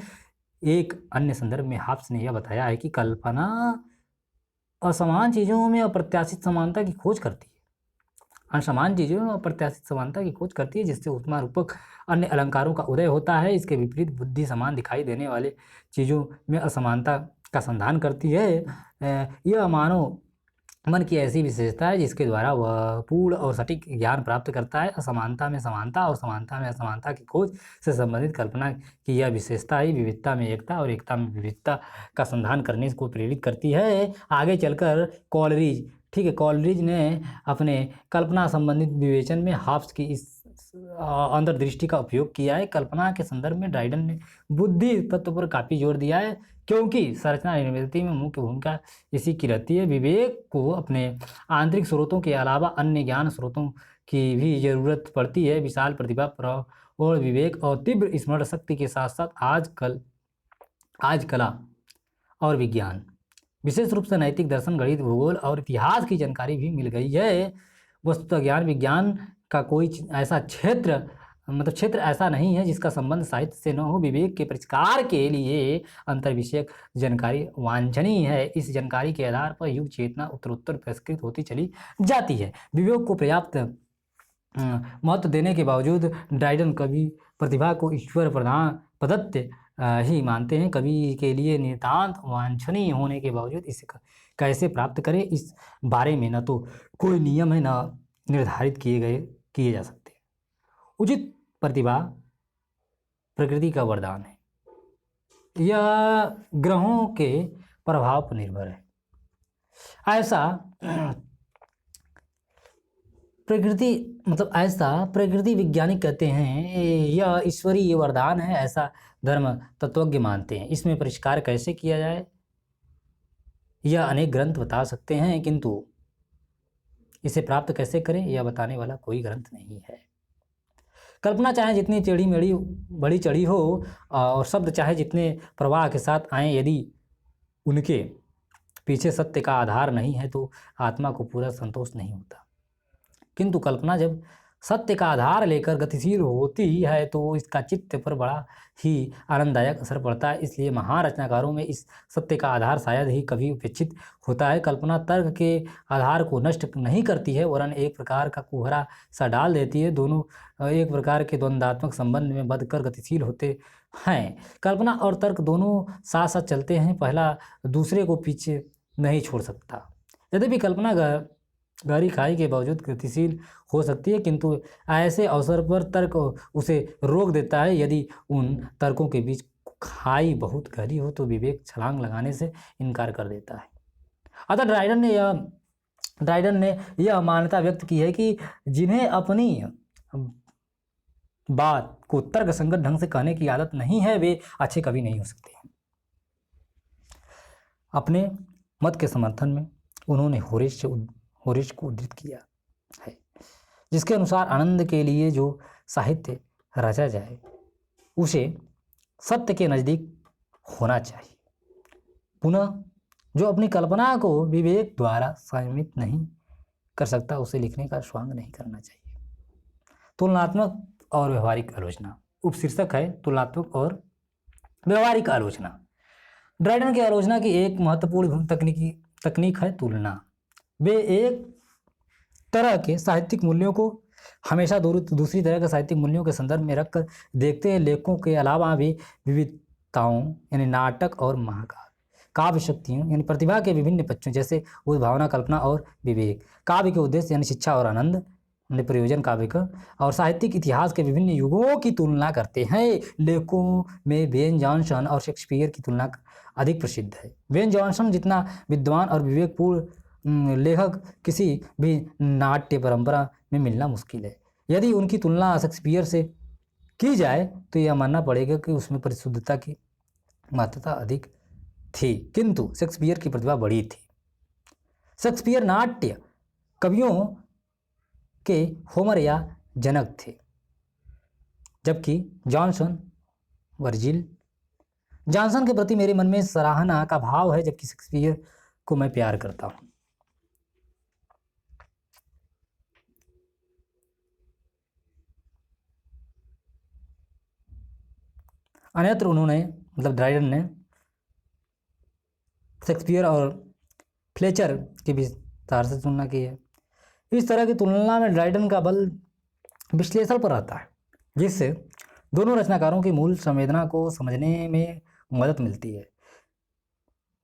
एक अन्य संदर्भ में हाफ्स ने यह बताया है कि कल्पना असमान चीजों में अप्रत्याशित समानता की खोज करती है। असमान चीजों में अप्रत्याशित समानता की खोज करती है, जिससे उपमा रूपक अन्य अलंकारों का उदय होता है। इसके विपरीत बुद्धि समान दिखाई देने वाले चीजों में असमानता का संधान करती है। यह मानव मन की ऐसी विशेषता है जिसके द्वारा वह पूर्ण और सटीक ज्ञान प्राप्त करता है। असमानता में समानता और समानता में असमानता की खोज से संबंधित कल्पना की यह विशेषता ही विविधता में एकता और एकता में विविधता का संधान करने को प्रेरित करती है। आगे चलकर कॉलरिज ने अपने कल्पना संबंधित विवेचन में हाफ्स की इस अंतर्दृष्टि का उपयोग किया है। कल्पना के संदर्भ में ड्राइडन ने बुद्धि तत्व पर काफ़ी जोर दिया है, क्योंकि संरचना निर्मिति में मुख्य भूमिका इसी की रहती है। विवेक को अपने आंतरिक स्रोतों के अलावा अन्य ज्ञान स्रोतों की भी जरूरत पड़ती है। विशाल प्रतिभा, प्रौढ़ विवेक और तीव्र स्मरण शक्ति के साथ साथ आज कला और विज्ञान, विशेष रूप से नैतिक दर्शन, गणित, भूगोल और इतिहास की जानकारी भी मिल गई है। वस्तुतः ज्ञान विज्ञान का कोई ऐसा क्षेत्र ऐसा नहीं है जिसका संबंध साहित्य से न हो। विवेक के परिष्कार के लिए अंतर्विषयक जानकारी वांछनीय है। इस जानकारी के आधार पर युग चेतना उत्तरोत्तर परिष्कृत होती चली जाती है। विवेक को पर्याप्त महत्व देने के बावजूद ड्राइडन कवि प्रतिभा को ईश्वर प्रदत्त ही मानते हैं। कवि के लिए नितांत वांछनीय होने के बावजूद इसे कैसे प्राप्त करें, इस बारे में न तो कोई नियम है, न निर्धारित किए जा सकते। उचित प्रतिभा प्रकृति का वरदान है। यह ग्रहों के प्रभाव पर निर्भर है। ऐसा प्रकृति वैज्ञानिक कहते हैं यह ईश्वरीय वरदान है, ऐसा धर्म तत्वज्ञ मानते हैं। इसमें परिष्कार कैसे किया जाए यह अनेक ग्रंथ बता सकते हैं, किंतु इसे प्राप्त कैसे करें यह बताने वाला कोई ग्रंथ नहीं है। कल्पना चाहे जितनी टेढ़ी मेढ़ी बड़ी चढ़ी हो और शब्द चाहे जितने प्रवाह के साथ आएं, यदि उनके पीछे सत्य का आधार नहीं है तो आत्मा को पूरा संतोष नहीं होता। किंतु कल्पना जब सत्य का आधार लेकर गतिशील होती है तो इसका चित्त पर बड़ा ही आनंददायक असर पड़ता है। इसलिए महान रचनाकारों में इस सत्य का आधार शायद ही कभी उपेक्षित होता है। कल्पना तर्क के आधार को नष्ट नहीं करती है, वरन एक प्रकार का कुहरा सा डाल देती है। दोनों एक प्रकार के द्वंद्वात्मक संबंध में बंधकर गतिशील होते हैं। कल्पना और तर्क दोनों साथ साथ चलते हैं, पहला दूसरे को पीछे नहीं छोड़ सकता। यद्यपि कल्पना गहरी खाई के बावजूद गतिशील हो सकती है, किंतु ऐसे अवसर पर तर्क उसे रोक देता है। यदि उन तर्कों के बीच खाई बहुत गहरी हो तो विवेक छलांग लगाने से इनकार कर देता है। अतः ड्राइडन ने यह मान्यता व्यक्त की है कि जिन्हें अपनी बात को तर्क संगत ढंग से कहने की आदत नहीं है वे अच्छे कवि नहीं हो सकते हैं। अपने मत के समर्थन में उन्होंने होरेश को उद्धृत किया है, जिसके अनुसार आनंद के लिए जो साहित्य रचा जाए उसे सत्य के नज़दीक होना चाहिए। पुनः जो अपनी कल्पना को विवेक द्वारा संयमित नहीं कर सकता उसे लिखने का स्वांग नहीं करना चाहिए। तुलनात्मक और व्यवहारिक आलोचना, उपशीर्षक है तुलनात्मक और व्यवहारिक आलोचना। ड्राइडन की आलोचना की एक महत्वपूर्ण तकनीक है तुलना। वे एक तरह के साहित्यिक मूल्यों को हमेशा दूसरी तरह के साहित्यिक मूल्यों के संदर्भ में रखकर देखते हैं। लेखों के अलावा भी विविधताओं यानी नाटक और महाकाव्य, काव्य शक्तियों यानी प्रतिभा के विभिन्न पक्षों जैसे उद्भावना, कल्पना और विवेक, काव्य के उद्देश्य यानी शिक्षा और आनंद यानी प्रयोजन काव्य का, और साहित्यिक इतिहास के विभिन्न युगों की तुलना करते हैं। लेखों में बेन जॉनसन और शेक्सपियर की तुलना अधिक प्रसिद्ध है। बेन जॉनसन जितना विद्वान और विवेकपूर्ण लेखक किसी भी नाट्य परंपरा में मिलना मुश्किल है। यदि उनकी तुलना शेक्सपियर से की जाए तो यह मानना पड़ेगा कि उसमें परिशुद्धता की मात्रा अधिक थी, किंतु शेक्सपियर की प्रतिभा बड़ी थी। शेक्सपियर नाट्य कवियों के होमर या जनक थे, जबकि जॉनसन के प्रति मेरे मन में सराहना का भाव है, जबकि शेक्सपियर को मैं प्यार करता हूँ। अन्यत्र उन्होंने ड्राइडन ने शेक्सपियर और फ्लेचर की विस्तार से तुलना की है। इस तरह की तुलना में ड्राइडन का बल विश्लेषण पर रहता है, जिससे दोनों रचनाकारों की मूल संवेदना को समझने में मदद मिलती है।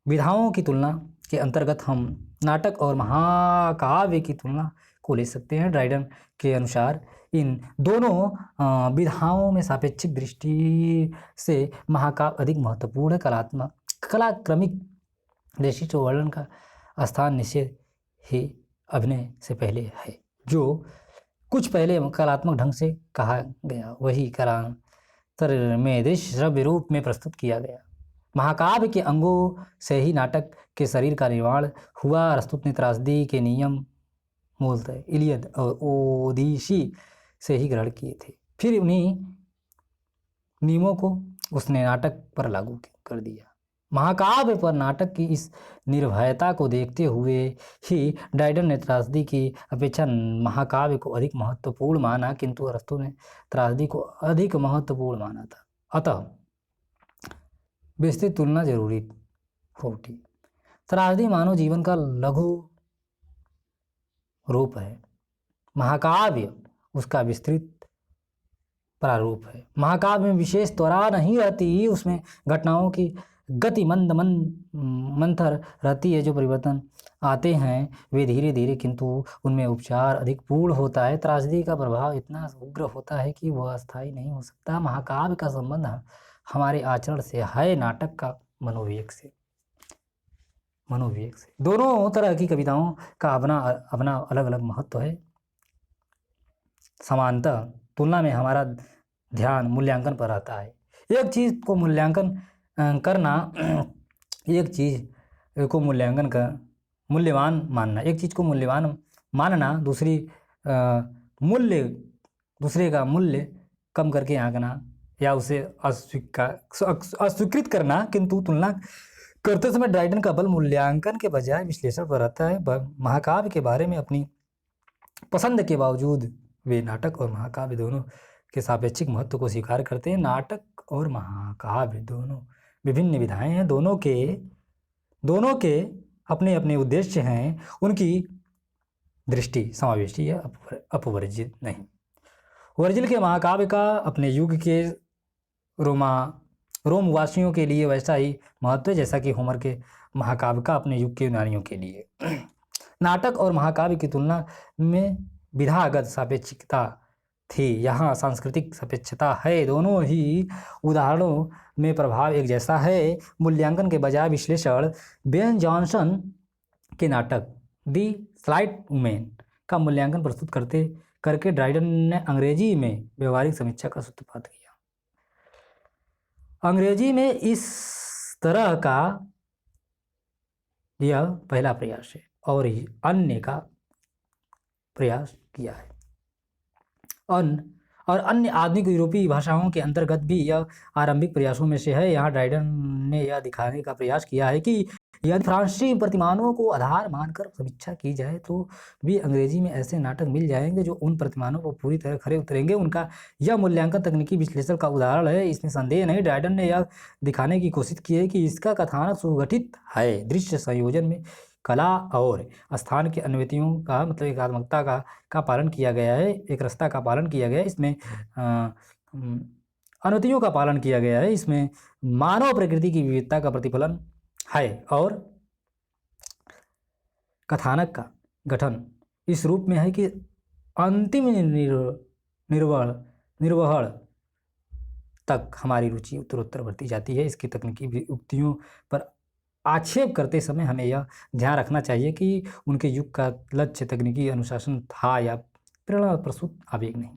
विधाओं की तुलना के अंतर्गत हम नाटक और महाकाव्य की तुलना को ले सकते हैं। ड्राइडन के अनुसार इन दोनों विधाओं में सापेक्षिक दृष्टि से महाकाव्य अधिक महत्वपूर्ण है। कलाक्रमिक दृष्टि वर्णन का स्थान निषेध ही अभिनय से पहले है। जो कुछ पहले कलात्मक ढंग से कहा गया वही कलांतर में दृश्य श्रव्य रूप में प्रस्तुत किया गया। महाकाव्य के अंगों से ही नाटक के शरीर का निर्माण हुआ। अरस्तु ने त्रासदी के नियम मूलतः इलियड और ओडिसी से ही ग्रहण किए थे, फिर उन्हीं नियमों को उसने नाटक पर लागू कर दिया। महाकाव्य पर नाटक की इस निर्भयता को देखते हुए ही ड्राइडन ने त्रासदी की अपेक्षा महाकाव्य को अधिक महत्वपूर्ण माना, किंतु अरस्तु ने त्रासदी को अधिक महत्वपूर्ण माना था। अतः विस्तृत तुलना जरूरी हो उठी। त्रासदी मानव जीवन का लघु रूप है, महाकाव्य उसका विस्तृत प्रारूप है। महाकाव्य में विशेष त्वरा नहीं रहती, उसमें घटनाओं की गति मंथर रहती है। जो परिवर्तन आते हैं वे धीरे धीरे, किंतु उनमें उपचार अधिक पूर्ण होता है। त्रासदी का प्रभाव इतना उग्र होता है कि वह अस्थायी नहीं हो सकता। महाकाव्य का संबंध हमारे आचरण से है, नाटक का मनोविवेक से। दोनों तरह की कविताओं का अपना अपना अलग अलग महत्व है। समानतः तुलना में हमारा ध्यान मूल्यांकन पर रहता है। एक चीज़ को मूल्यांकन करना, एक चीज़ को मूल्यवान मानना, एक चीज़ को मूल्यवान मानना, दूसरे का मूल्य कम करके आंकना या उसे अस्वीकृत करना। किंतु तुलना करते समय ड्राइडन का बल मूल्यांकन के बजाय विश्लेषण पर रहता है। महाकाव्य के बारे में अपनी पसंद के बावजूद वे नाटक और महाकाव्य दोनों के सापेक्षिक महत्व को स्वीकार करते हैं। नाटक और महाकाव्य दोनों विभिन्न विधाएं हैं, दोनों के अपने अपने उद्देश्य हैं, उनकी दृष्टि समावेशी है, अपवर्जित नहीं। वर्जिल के महाकाव्य का अपने युग के रोमवासियों के लिए वैसा ही महत्व है जैसा कि होमर के महाकाव्य का अपने युग के यूनानियों के लिए। नाटक और महाकाव्य की तुलना में विधागत सापेक्षिकता थी, यहाँ सांस्कृतिक सापेक्षता है। दोनों ही उदाहरणों में प्रभाव एक जैसा है। मूल्यांकन के बजाय विश्लेषण। बेन जॉनसन के नाटक दी स्लाइट वुमेन का मूल्यांकन प्रस्तुत करके ड्राइडन ने अंग्रेजी में व्यवहारिक समीक्षा का सूत्रपात किया। अंग्रेजी में इस तरह का यह पहला प्रयास है और अन्य का प्रयास किया है। और अन्य आधुनिक यूरोपीय भाषाओं के अंतर्गत भी यह आरंभिक प्रयासों में से है। यहाँ ड्राइडन ने यह दिखाने का प्रयास किया है कि यदि फ्रांसीसी प्रतिमानों को आधार मानकर समीक्षा की जाए तो भी अंग्रेजी में ऐसे नाटक मिल जाएंगे जो उन प्रतिमानों को पूरी तरह खरे उतरेंगे। उनका यह मूल्यांकन तकनीकी विश्लेषण का उदाहरण है, इसमें संदेह नहीं। ड्राइडन ने यह दिखाने की कोशिश की है कि इसका कथानक सुगठित है, दृश्य संयोजन में कला और स्थान की अनुमतियों का मतलब एकात्मकता का पालन किया गया है, एक रस्ता का पालन किया गया है। इसमें अनुमतियों का पालन किया गया है। इसमें मानव प्रकृति की विविधता का प्रतिफलन है और कथानक का गठन इस रूप में है कि अंतिम निर्वहण तक हमारी रुचि उत्तरोत्तर बढ़ती जाती है। इसकी तकनीकी युक्तियों पर आक्षेप करते समय हमें यह ध्यान रखना चाहिए कि उनके युग का लक्ष्य तकनीकी अनुशासन था या प्रेरणा प्रसूत आवेग नहीं।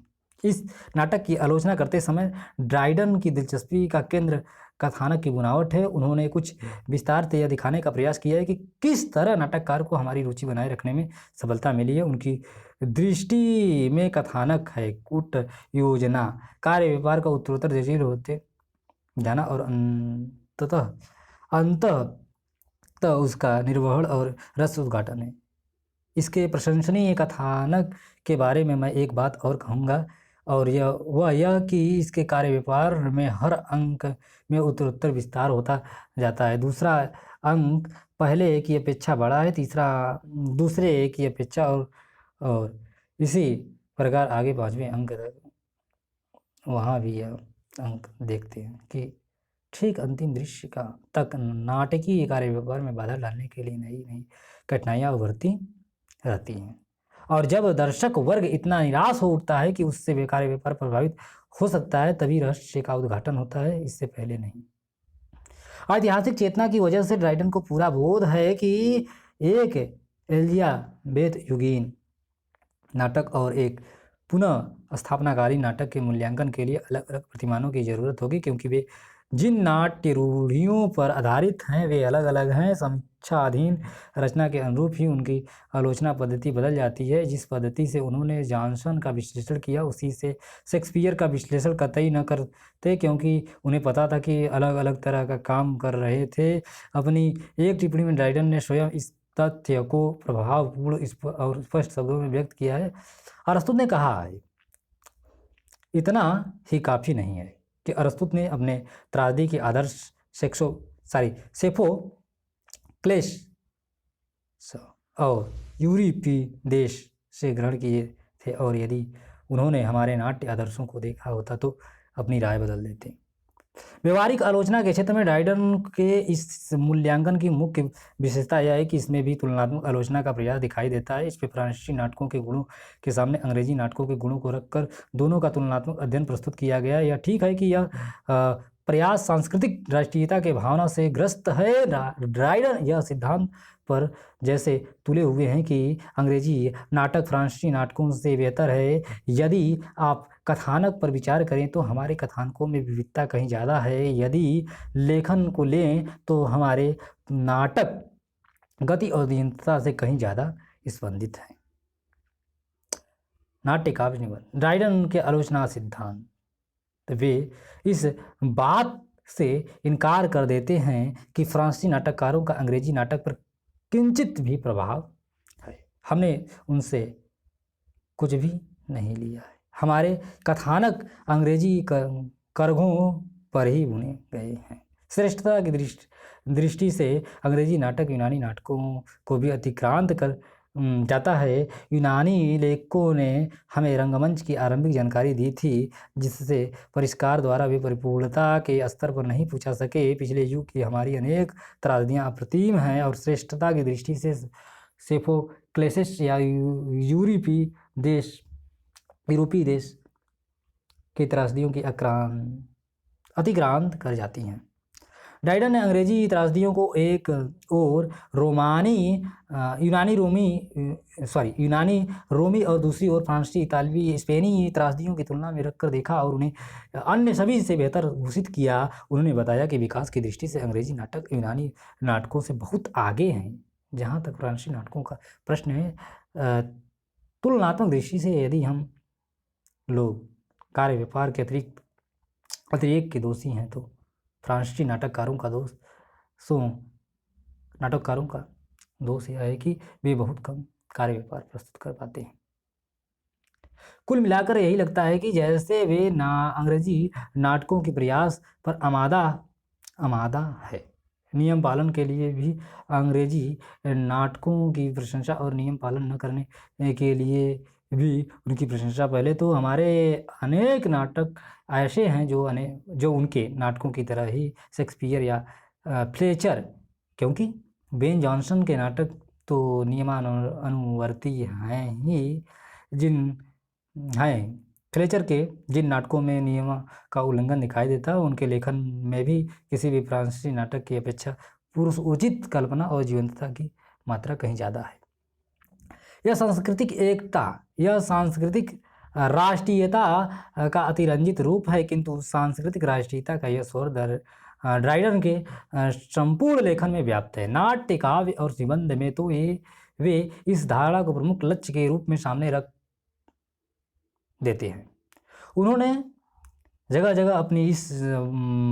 इस नाटक की आलोचना करते समय ड्राइडन की दिलचस्पी का केंद्र कथानक की बुनावट है। उन्होंने कुछ विस्तार से यह दिखाने का प्रयास किया है कि किस तरह नाटककार को हमारी रुचि बनाए रखने में सफलता मिली है। उनकी दृष्टि में कथानक है कूट योजना, कार्य व्यापार का उत्तरोत्तर जटिल होते जाना और अंततः उसका निर्वहन और रस उद्घाटन है। इसके प्रशंसनीय कथानक के बारे में मैं एक बात और कहूँगा और यह कि इसके कार्य व्यापार में हर अंक में उत्तरोत्तर विस्तार होता जाता है। दूसरा अंक पहले की अपेक्षा बड़ा है, तीसरा दूसरे की अपेक्षा और इसी प्रकार आगे 5वें अंक तक वहाँ भी यह अंक देखते हैं कि ठीक अंतिम दृश्य का तक नाटकीय कार्य व्यवहार में बाधा डालने के लिए नई नई कठिनाइयाँ उभरती रहती हैं और जब दर्शक वर्ग इतना निराश हो उठता है कि उससे कार्य व्यापार प्रभावित हो सकता है तभी रहस्य का उद्घाटन होता है, इससे पहले नहीं। ऐतिहासिक चेतना की वजह से ड्राइडन को पूरा बोध है कि एक एलिजाबेथ युगीन नाटक और एक पुनः स्थापनाकारी नाटक के मूल्यांकन के लिए अलग अलग प्रतिमानों की जरूरत होगी, क्योंकि वे जिन नाट्य रूढ़ियों पर आधारित हैं वे अलग अलग हैं। समीक्षाधीन रचना के अनुरूप ही उनकी आलोचना पद्धति बदल जाती है। जिस पद्धति से उन्होंने जॉनसन का विश्लेषण किया उसी से शेक्सपियर का विश्लेषण कतई न करते, क्योंकि उन्हें पता था कि अलग अलग तरह का काम कर रहे थे। अपनी एक टिप्पणी में ड्राइडन ने स्वयं इस तथ्य को प्रभावपूर्ण और स्पष्ट शब्दों में व्यक्त किया है। अरस्तु ने कहा है, इतना ही काफ़ी नहीं है कि अरस्तु ने अपने त्रासदी के आदर्श सोफोक्लेस और यूरिपिडेस से ग्रहण किए थे, और यदि उन्होंने हमारे नाट्य आदर्शों को देखा होता तो अपनी राय बदल देते। व्यवहारिक आलोचना के क्षेत्र में ड्राइडन के इस मूल्यांकन की मुख्य विशेषता यह है कि इसमें भी तुलनात्मक आलोचना का प्रयास दिखाई देता है। इस पे फ्रांसीसी नाटकों के गुणों के सामने अंग्रेजी नाटकों के गुणों को रखकर दोनों का तुलनात्मक अध्ययन प्रस्तुत किया गया। यह ठीक है कि यह प्रयास सांस्कृतिक राष्ट्रीयता के भावना से ग्रस्त है। ड्राइडन यह सिद्धांत पर जैसे तुले हुए हैं कि अंग्रेजी नाटक फ्रांसीसी नाटकों से बेहतर है। यदि आप कथानक पर विचार करें तो हमारे कथानकों में विविधता कहीं ज़्यादा है। यदि लेखन को लें तो हमारे नाटक गति और दीनता से कहीं ज़्यादा स्पंदित हैं। नाट्य काव्य निबंध ड्राइडन के आलोचना सिद्धांत, वे इस बात से इनकार कर देते हैं कि फ्रांसीसी नाटककारों का अंग्रेजी नाटक पर किंचित भी प्रभाव है। हमने उनसे कुछ भी नहीं लिया है। हमारे कथानक अंग्रेजी करघों पर ही बुने गए हैं। श्रेष्ठता की दृष्टि से अंग्रेजी नाटक यूनानी नाटकों को भी अतिक्रांत कर जाता है। यूनानी लेखकों ने हमें रंगमंच की आरंभिक जानकारी दी थी, जिससे परिष्कार द्वारा वे परिपूर्णता के स्तर पर नहीं पहुंचा सके। पिछले युग की हमारी अनेक त्रासदियाँ अप्रतिम हैं और श्रेष्ठता की दृष्टि से सोफोक्लेस या यूरोपीय देश की त्रासदियों की अतिक्रांत कर जाती हैं। ड्राइडन ने अंग्रेजी त्रासदियों को एक और यूनानी रोमी और दूसरी ओर फ्रांसीसी, इतालवी, स्पेनी त्रासदियों की तुलना में रखकर देखा और उन्हें अन्य सभी से बेहतर घोषित किया। उन्होंने बताया कि विकास की दृष्टि से अंग्रेजी नाटक यूनानी नाटकों से बहुत आगे हैं। जहाँ तक फ्रांसीसी नाटकों का प्रश्न है, तुलनात्मक दृष्टि से यदि हम लोग कार्य व्यापार के अतिरेक के दोषी हैं तो फ्रांसीसी नाटककारों का दोष यह है कि वे बहुत कम कार्य व्यापार प्रस्तुत कर पाते हैं। कुल मिलाकर यही लगता है कि जैसे वे अंग्रेजी नाटकों के प्रयास पर आमादा है, नियम पालन के लिए भी अंग्रेजी नाटकों की प्रशंसा और नियम पालन न करने के लिए भी उनकी प्रशंसा। पहले तो हमारे अनेक नाटक ऐसे हैं जो उनके नाटकों की तरह ही शेक्सपियर या फ्लेचर, क्योंकि बेन जॉनसन के नाटक तो नियमानुवर्ती हैं ही फ्लेचर के जिन नाटकों में नियम का उल्लंघन दिखाई देता है, उनके लेखन में भी किसी भी फ्रांसीसी नाटक की अपेक्षा पुरुष उचित कल्पना और जीवंतता की मात्रा कहीं ज़्यादा है। यह सांस्कृतिक एकता, यह सांस्कृतिक राष्ट्रीयता का अतिरंजित रूप है, किंतु सांस्कृतिक राष्ट्रीयता का यह स्वर ड्राइडन के संपूर्ण लेखन में व्याप्त है। नाट्य, काव्य और निबंध में तो वे इस धारणा को प्रमुख लक्ष्य के रूप में सामने रख देते हैं। उन्होंने जगह जगह अपनी इस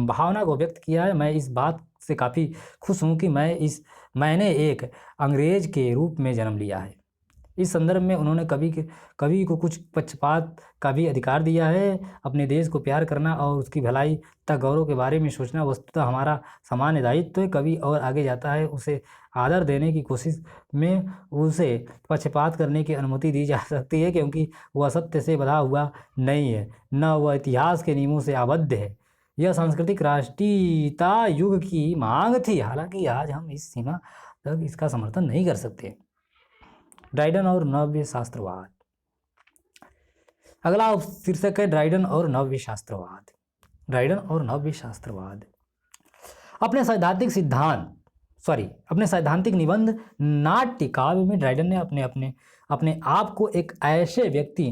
भावना को व्यक्त किया है। मैं इस बात से काफ़ी खुश हूँ कि मैंने एक अंग्रेज के रूप में जन्म लिया है। इस संदर्भ में उन्होंने कवि को कुछ पक्षपात का भी अधिकार दिया है। अपने देश को प्यार करना और उसकी भलाई तथा गौरव के बारे में सोचना वस्तुतः हमारा सामान्य दायित्व है। कवि और आगे जाता है, उसे आदर देने की कोशिश में उसे पक्षपात करने की अनुमति दी जा सकती है, क्योंकि वह सत्य से बंधा हुआ नहीं है, न वह इतिहास के नियमों से आबद्ध है। यह सांस्कृतिक राष्ट्रीयता युग की मांग थी, हालांकि आज हम इस सीमा तक इसका समर्थन नहीं कर सकते। ड्राइडन और नव्य शास्त्रवाद। अगला शीर्षक है ड्राइडन और नव्य शास्त्रवाद। ड्राइडन और नव्य शास्त्रवाद अपने सैद्धांतिक निबंध नाट्य काव्य में ड्राइडन ने अपने आप को एक ऐसे व्यक्ति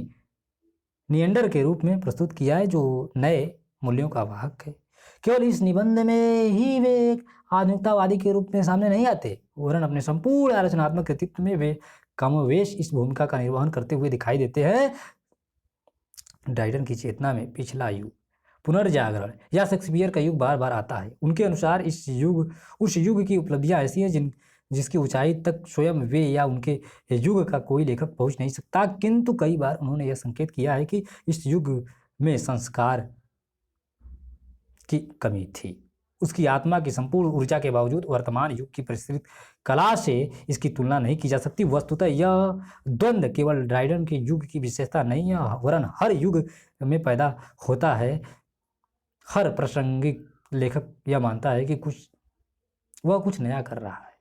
नियंडर के रूप में प्रस्तुत किया है जो नए मूल्यों का वाहक है। केवल इस निबंध में ही वे एक आधुनिकतावादी के रूप में सामने नहीं आते, वरन अपने संपूर्ण आलोचनात्मक कृतित्व में वे कमोवेश इस भूमिका का निर्वहन करते हुए दिखाई देते हैं। ड्राइडन की चेतना में पिछला युग, पुनर्जागरण या शेक्सपियर का युग बार बार आता है। उनके अनुसार उस युग की उपलब्धियां ऐसी हैं जिसकी ऊंचाई तक स्वयं वे या उनके युग का कोई लेखक पहुंच नहीं सकता, किंतु कई बार उन्होंने यह संकेत किया है कि इस युग में संस्कार की कमी थी। उसकी आत्मा की संपूर्ण ऊर्जा के बावजूद वर्तमान युग की परिष्कृत कला से इसकी तुलना नहीं की जा सकती। वस्तुतः यह द्वंद्व केवल ड्राइडन के युग की विशेषता नहीं है, वरन हर युग में पैदा होता है। हर प्रासंगिक लेखक यह मानता है कि वह कुछ नया कर रहा है,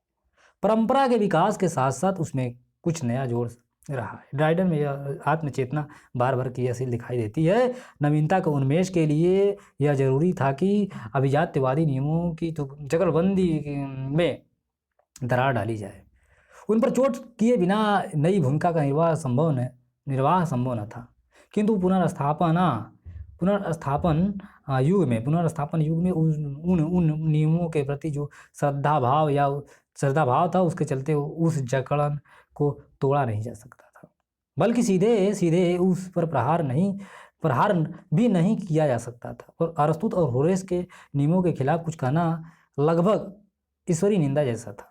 परंपरा के विकास के साथ साथ उसमें कुछ नया जोड़ रहा है। ड्राइडन में यह आत्मचेतना बार बार क्रियाशील दिखाई देती है। नवीनता के उन्मेष के लिए यह जरूरी था कि अभिजात्यवादी नियमों की तो जगलबंदी में दरार डाली जाए। उन पर चोट किए बिना नई भूमिका का निर्वाह संभव न था, किंतु पुनर्स्थापन युग में उन नियमों के प्रति जो श्रद्धा भाव था, उसके चलते उस जकड़न को तोड़ा नहीं जा सकता था, बल्कि सीधे सीधे उस पर प्रहार भी नहीं किया जा सकता था। और अरस्तु और होरेस के नियमों के खिलाफ कुछ कहना लगभग ईश्वरीय निंदा जैसा था।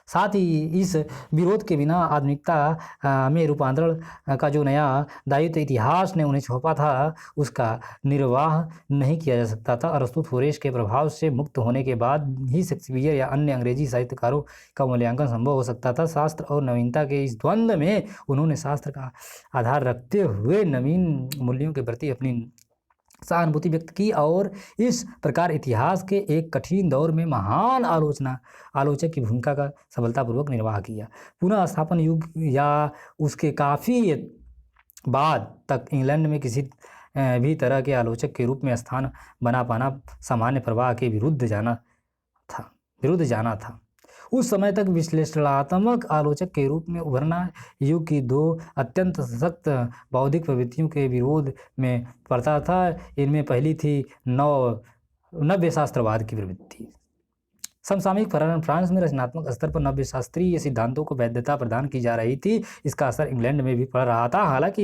साथ ही इस विरोध के बिना आधुनिकता में रूपांतरण का जो नया दायित्व इतिहास ने उन्हें सौंपा था, उसका निर्वाह नहीं किया जा सकता था। अरस्तु होरेस के प्रभाव से मुक्त होने के बाद ही शेक्सपियर या अन्य अंग्रेजी साहित्यकारों का मूल्यांकन संभव हो सकता था। शास्त्र और नवीनता के इस द्वंद्व में उन्होंने शास्त्र का आधार रखते हुए नवीन मूल्यों के प्रति अपनी सहानुभूति व्यक्त की और इस प्रकार इतिहास के एक कठिन दौर में महान आलोचक की भूमिका का सफलतापूर्वक निर्वाह किया। पुनः स्थापन युग या उसके काफ़ी बाद तक इंग्लैंड में किसी भी तरह के आलोचक के रूप में स्थान बना पाना सामान्य प्रवाह के विरुद्ध जाना था। उस समय तक विश्लेषणात्मक आलोचक के रूप में उभरना युग की दो अत्यंत सशक्त बौद्धिक प्रवृत्तियों के विरोध में पड़ता था। इनमें पहली थी नव्य शास्त्रवाद की प्रवृत्ति। समसामयिक फ्रांस में रचनात्मक स्तर पर नव्य शास्त्रीय सिद्धांतों को वैधता प्रदान की जा रही थी। इसका असर इंग्लैंड में भी पड़ रहा था। हालांकि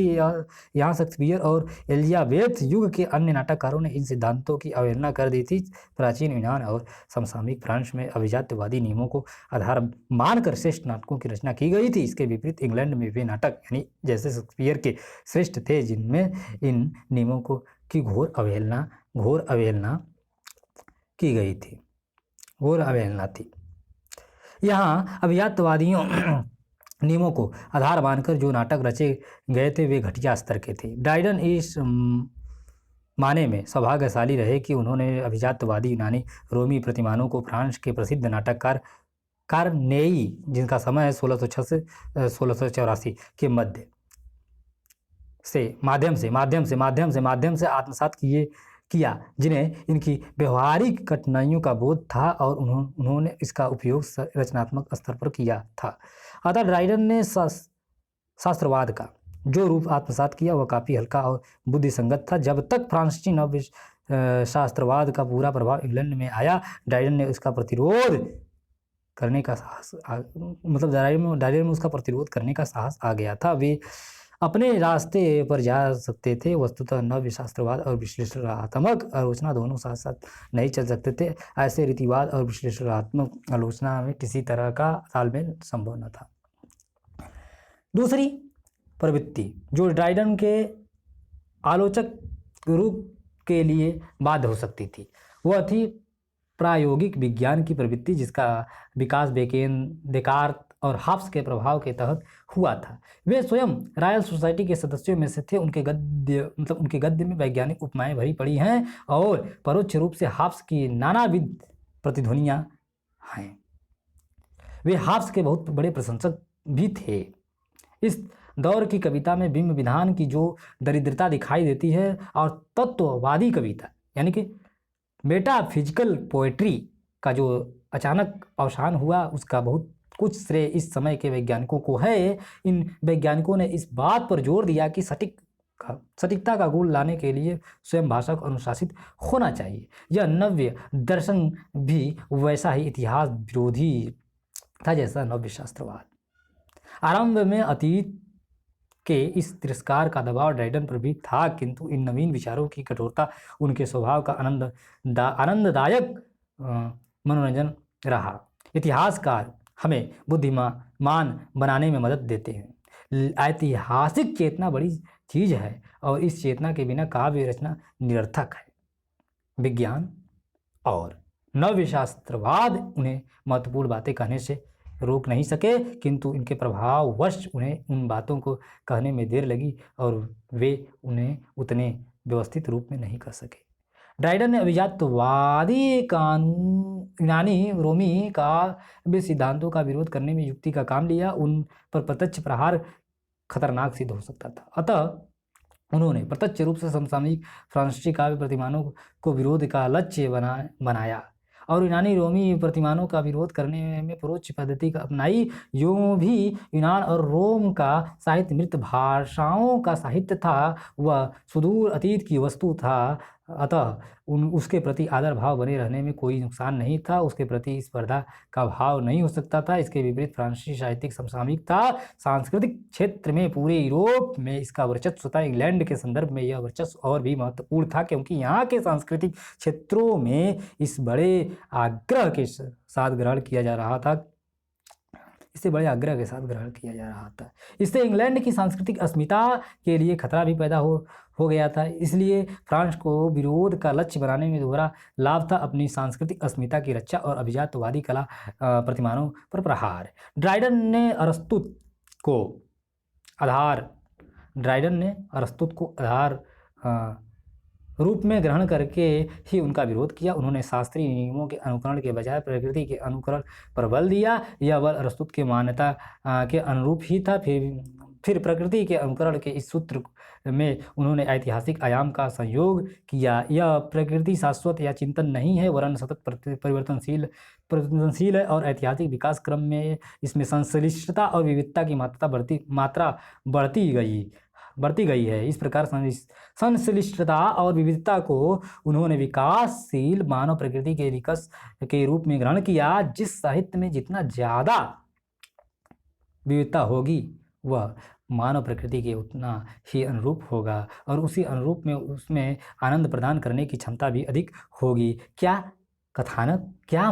यहाँ शेक्सपियर और एलिजाबेथ युग के अन्य नाटककारों ने इन सिद्धांतों की अवहेलना कर दी थी। प्राचीन यूनान और समसामयिक फ्रांस में अभिजात्यवादी नियमों को आधार मानकर श्रेष्ठ नाटकों की रचना की गई थी। इसके विपरीत इंग्लैंड में वे नाटक यानी जैसे शेक्सपियर के श्रेष्ठ थे जिनमें इन नियमों की घोर अवहेलना थी। यहाँ अभिजात्यवादियों नियमों को आधार मानकर जो नाटक रचे गए थे वे घटिया स्तर के थे। ड्राइडन इस माने में सौभाग्यशाली रहे कि उन्होंने अभिजात्यवादी यूनानी रोमी प्रतिमानों को फ्रांस के प्रसिद्ध नाटककार कार्नेई, जिनका समय है 1606 से 1684 के माध्यम से आत्मसात किया, जिन्हें इनकी व्यवहारिक कठिनाइयों का बोध था और उन्होंने इसका उपयोग रचनात्मक स्तर पर किया था। अतः ड्राइडन ने शास्त्रवाद का जो रूप आत्मसात किया वह काफ़ी हल्का और बुद्धिसंगत था। जब तक फ्रांसीसी नव्य शास्त्रवाद का पूरा प्रभाव इंग्लैंड में आया, ड्राइडन ने उसका प्रतिरोध करने का साहस ड्राइडन में उसका प्रतिरोध करने का साहस आ गया था। वे अपने रास्ते पर जा सकते थे। वस्तुतः नव्य शास्त्रवाद और विश्लेषणात्मक आलोचना दोनों साथ साथ नहीं चल सकते थे। ऐसे रीतिवाद और विश्लेषणात्मक आलोचना में किसी तरह का तालमेल संभव न था। दूसरी प्रवृत्ति जो ड्राइडन के आलोचक रूप के लिए बाध्य हो सकती थी वह थी प्रायोगिक विज्ञान की प्रवृत्ति, जिसका विकास डेकार्त और हॉब्स के प्रभाव के तहत हुआ था। वे स्वयं रॉयल सोसाइटी के सदस्यों में से थे। उनके गद्य में वैज्ञानिक उपमाएं भरी पड़ी हैं और परोक्ष रूप से हॉब्स की नानाविध प्रतिध्वनियां हैं। वे हॉब्स के बहुत बड़े प्रशंसक भी थे। इस दौर की कविता में बिंब विधान की जो दरिद्रता दिखाई देती है और तत्ववादी कविता यानी कि मेटाफिजिकल पोएट्री का जो अचानक अवसान हुआ, उसका बहुत कुछ श्रेय इस समय के वैज्ञानिकों को है। इन वैज्ञानिकों ने इस बात पर जोर दिया कि सटीक सटीकता का गुण लाने के लिए स्वयं भाषा को अनुशासित होना चाहिए। यह नव्य दर्शन भी वैसा ही इतिहास विरोधी था जैसा नव्य शास्त्रवाद। आरंभ में अतीत के इस तिरस्कार का दबाव ड्राइडन पर भी था, किंतु इन नवीन विचारों की कठोरता उनके स्वभाव का आनंददायक मनोरंजन रहा। इतिहासकार हमें बुद्धिमान बनाने में मदद देते हैं। ऐतिहासिक चेतना बड़ी चीज है और इस चेतना के बिना काव्य रचना निरर्थक है। विज्ञान और नव्य शास्त्रवाद उन्हें महत्वपूर्ण बातें कहने से रोक नहीं सके, किंतु इनके प्रभाववश उन्हें उन बातों को कहने में देर लगी और वे उन्हें उतने व्यवस्थित रूप में नहीं कर सके। ड्राइडन ने अभिजातवादी यूनानी रोमी काव्य सिद्धांतों का विरोध करने में युक्ति का काम लिया। उन पर प्रत्यक्ष प्रहार खतरनाक सिद्ध हो सकता था, अतः उन्होंने प्रत्यक्ष रूप से समसामयिक फ्रांसीसी काव्य प्रतिमानों को विरोध का लक्ष्य बनाया और यूनानी रोमी प्रतिमानों का विरोध करने में परोक्ष पद्धति का अपनाई। यूं भी यूनान और रोम का साहित्य मृत भाषाओं का साहित्य था, वह सुदूर अतीत की वस्तु था, अतः उसके प्रति आदर भाव बने रहने में कोई नुकसान नहीं था। उसके प्रति स्पर्धा का भाव नहीं हो सकता था। इसके विपरीत फ्रांसीसी साहित्यिक समसामयिक था। सांस्कृतिक क्षेत्र में पूरे यूरोप में इसका वर्चस्व था। इंग्लैंड के संदर्भ में यह वर्चस्व और भी महत्वपूर्ण था, क्योंकि यहाँ के सांस्कृतिक क्षेत्रों में इस बड़े आग्रह के साथ ग्रहण किया जा रहा था इससे इंग्लैंड की सांस्कृतिक अस्मिता के लिए खतरा भी पैदा हो गया था। इसलिए फ्रांस को विरोध का लक्ष्य बनाने में दोहरा लाभ था, अपनी सांस्कृतिक अस्मिता की रक्षा और अभिजातवादी कला प्रतिमानों पर प्रहार। ड्राइडन ने अरस्तु को आधार रूप में ग्रहण करके ही उनका विरोध किया। उन्होंने शास्त्रीय नियमों के अनुकरण के बजाय प्रकृति के अनुकरण पर बल दिया। यह बल अरस्तु के मान्यता के अनुरूप ही था। फिर प्रकृति के अनुकरण के इस सूत्र में उन्होंने ऐतिहासिक आयाम का संयोग किया। यह प्रकृति शाश्वत या चिंतन नहीं है, वरन सतत परिवर्तनशील है और ऐतिहासिक विकास क्रम में इसमें संश्लिष्टता और विविधता की मात्रा बढ़ती गई है। इस प्रकार संश्लिष्टता और विविधता को उन्होंने विकासशील मानव प्रकृति के विकास के रूप में ग्रहण किया। जिस साहित्य में जितना ज़्यादा विविधता होगी वह मानव प्रकृति के उतना ही अनुरूप होगा और उसी अनुरूप में उसमें आनंद प्रदान करने की क्षमता भी अधिक होगी। क्या कथानक, क्या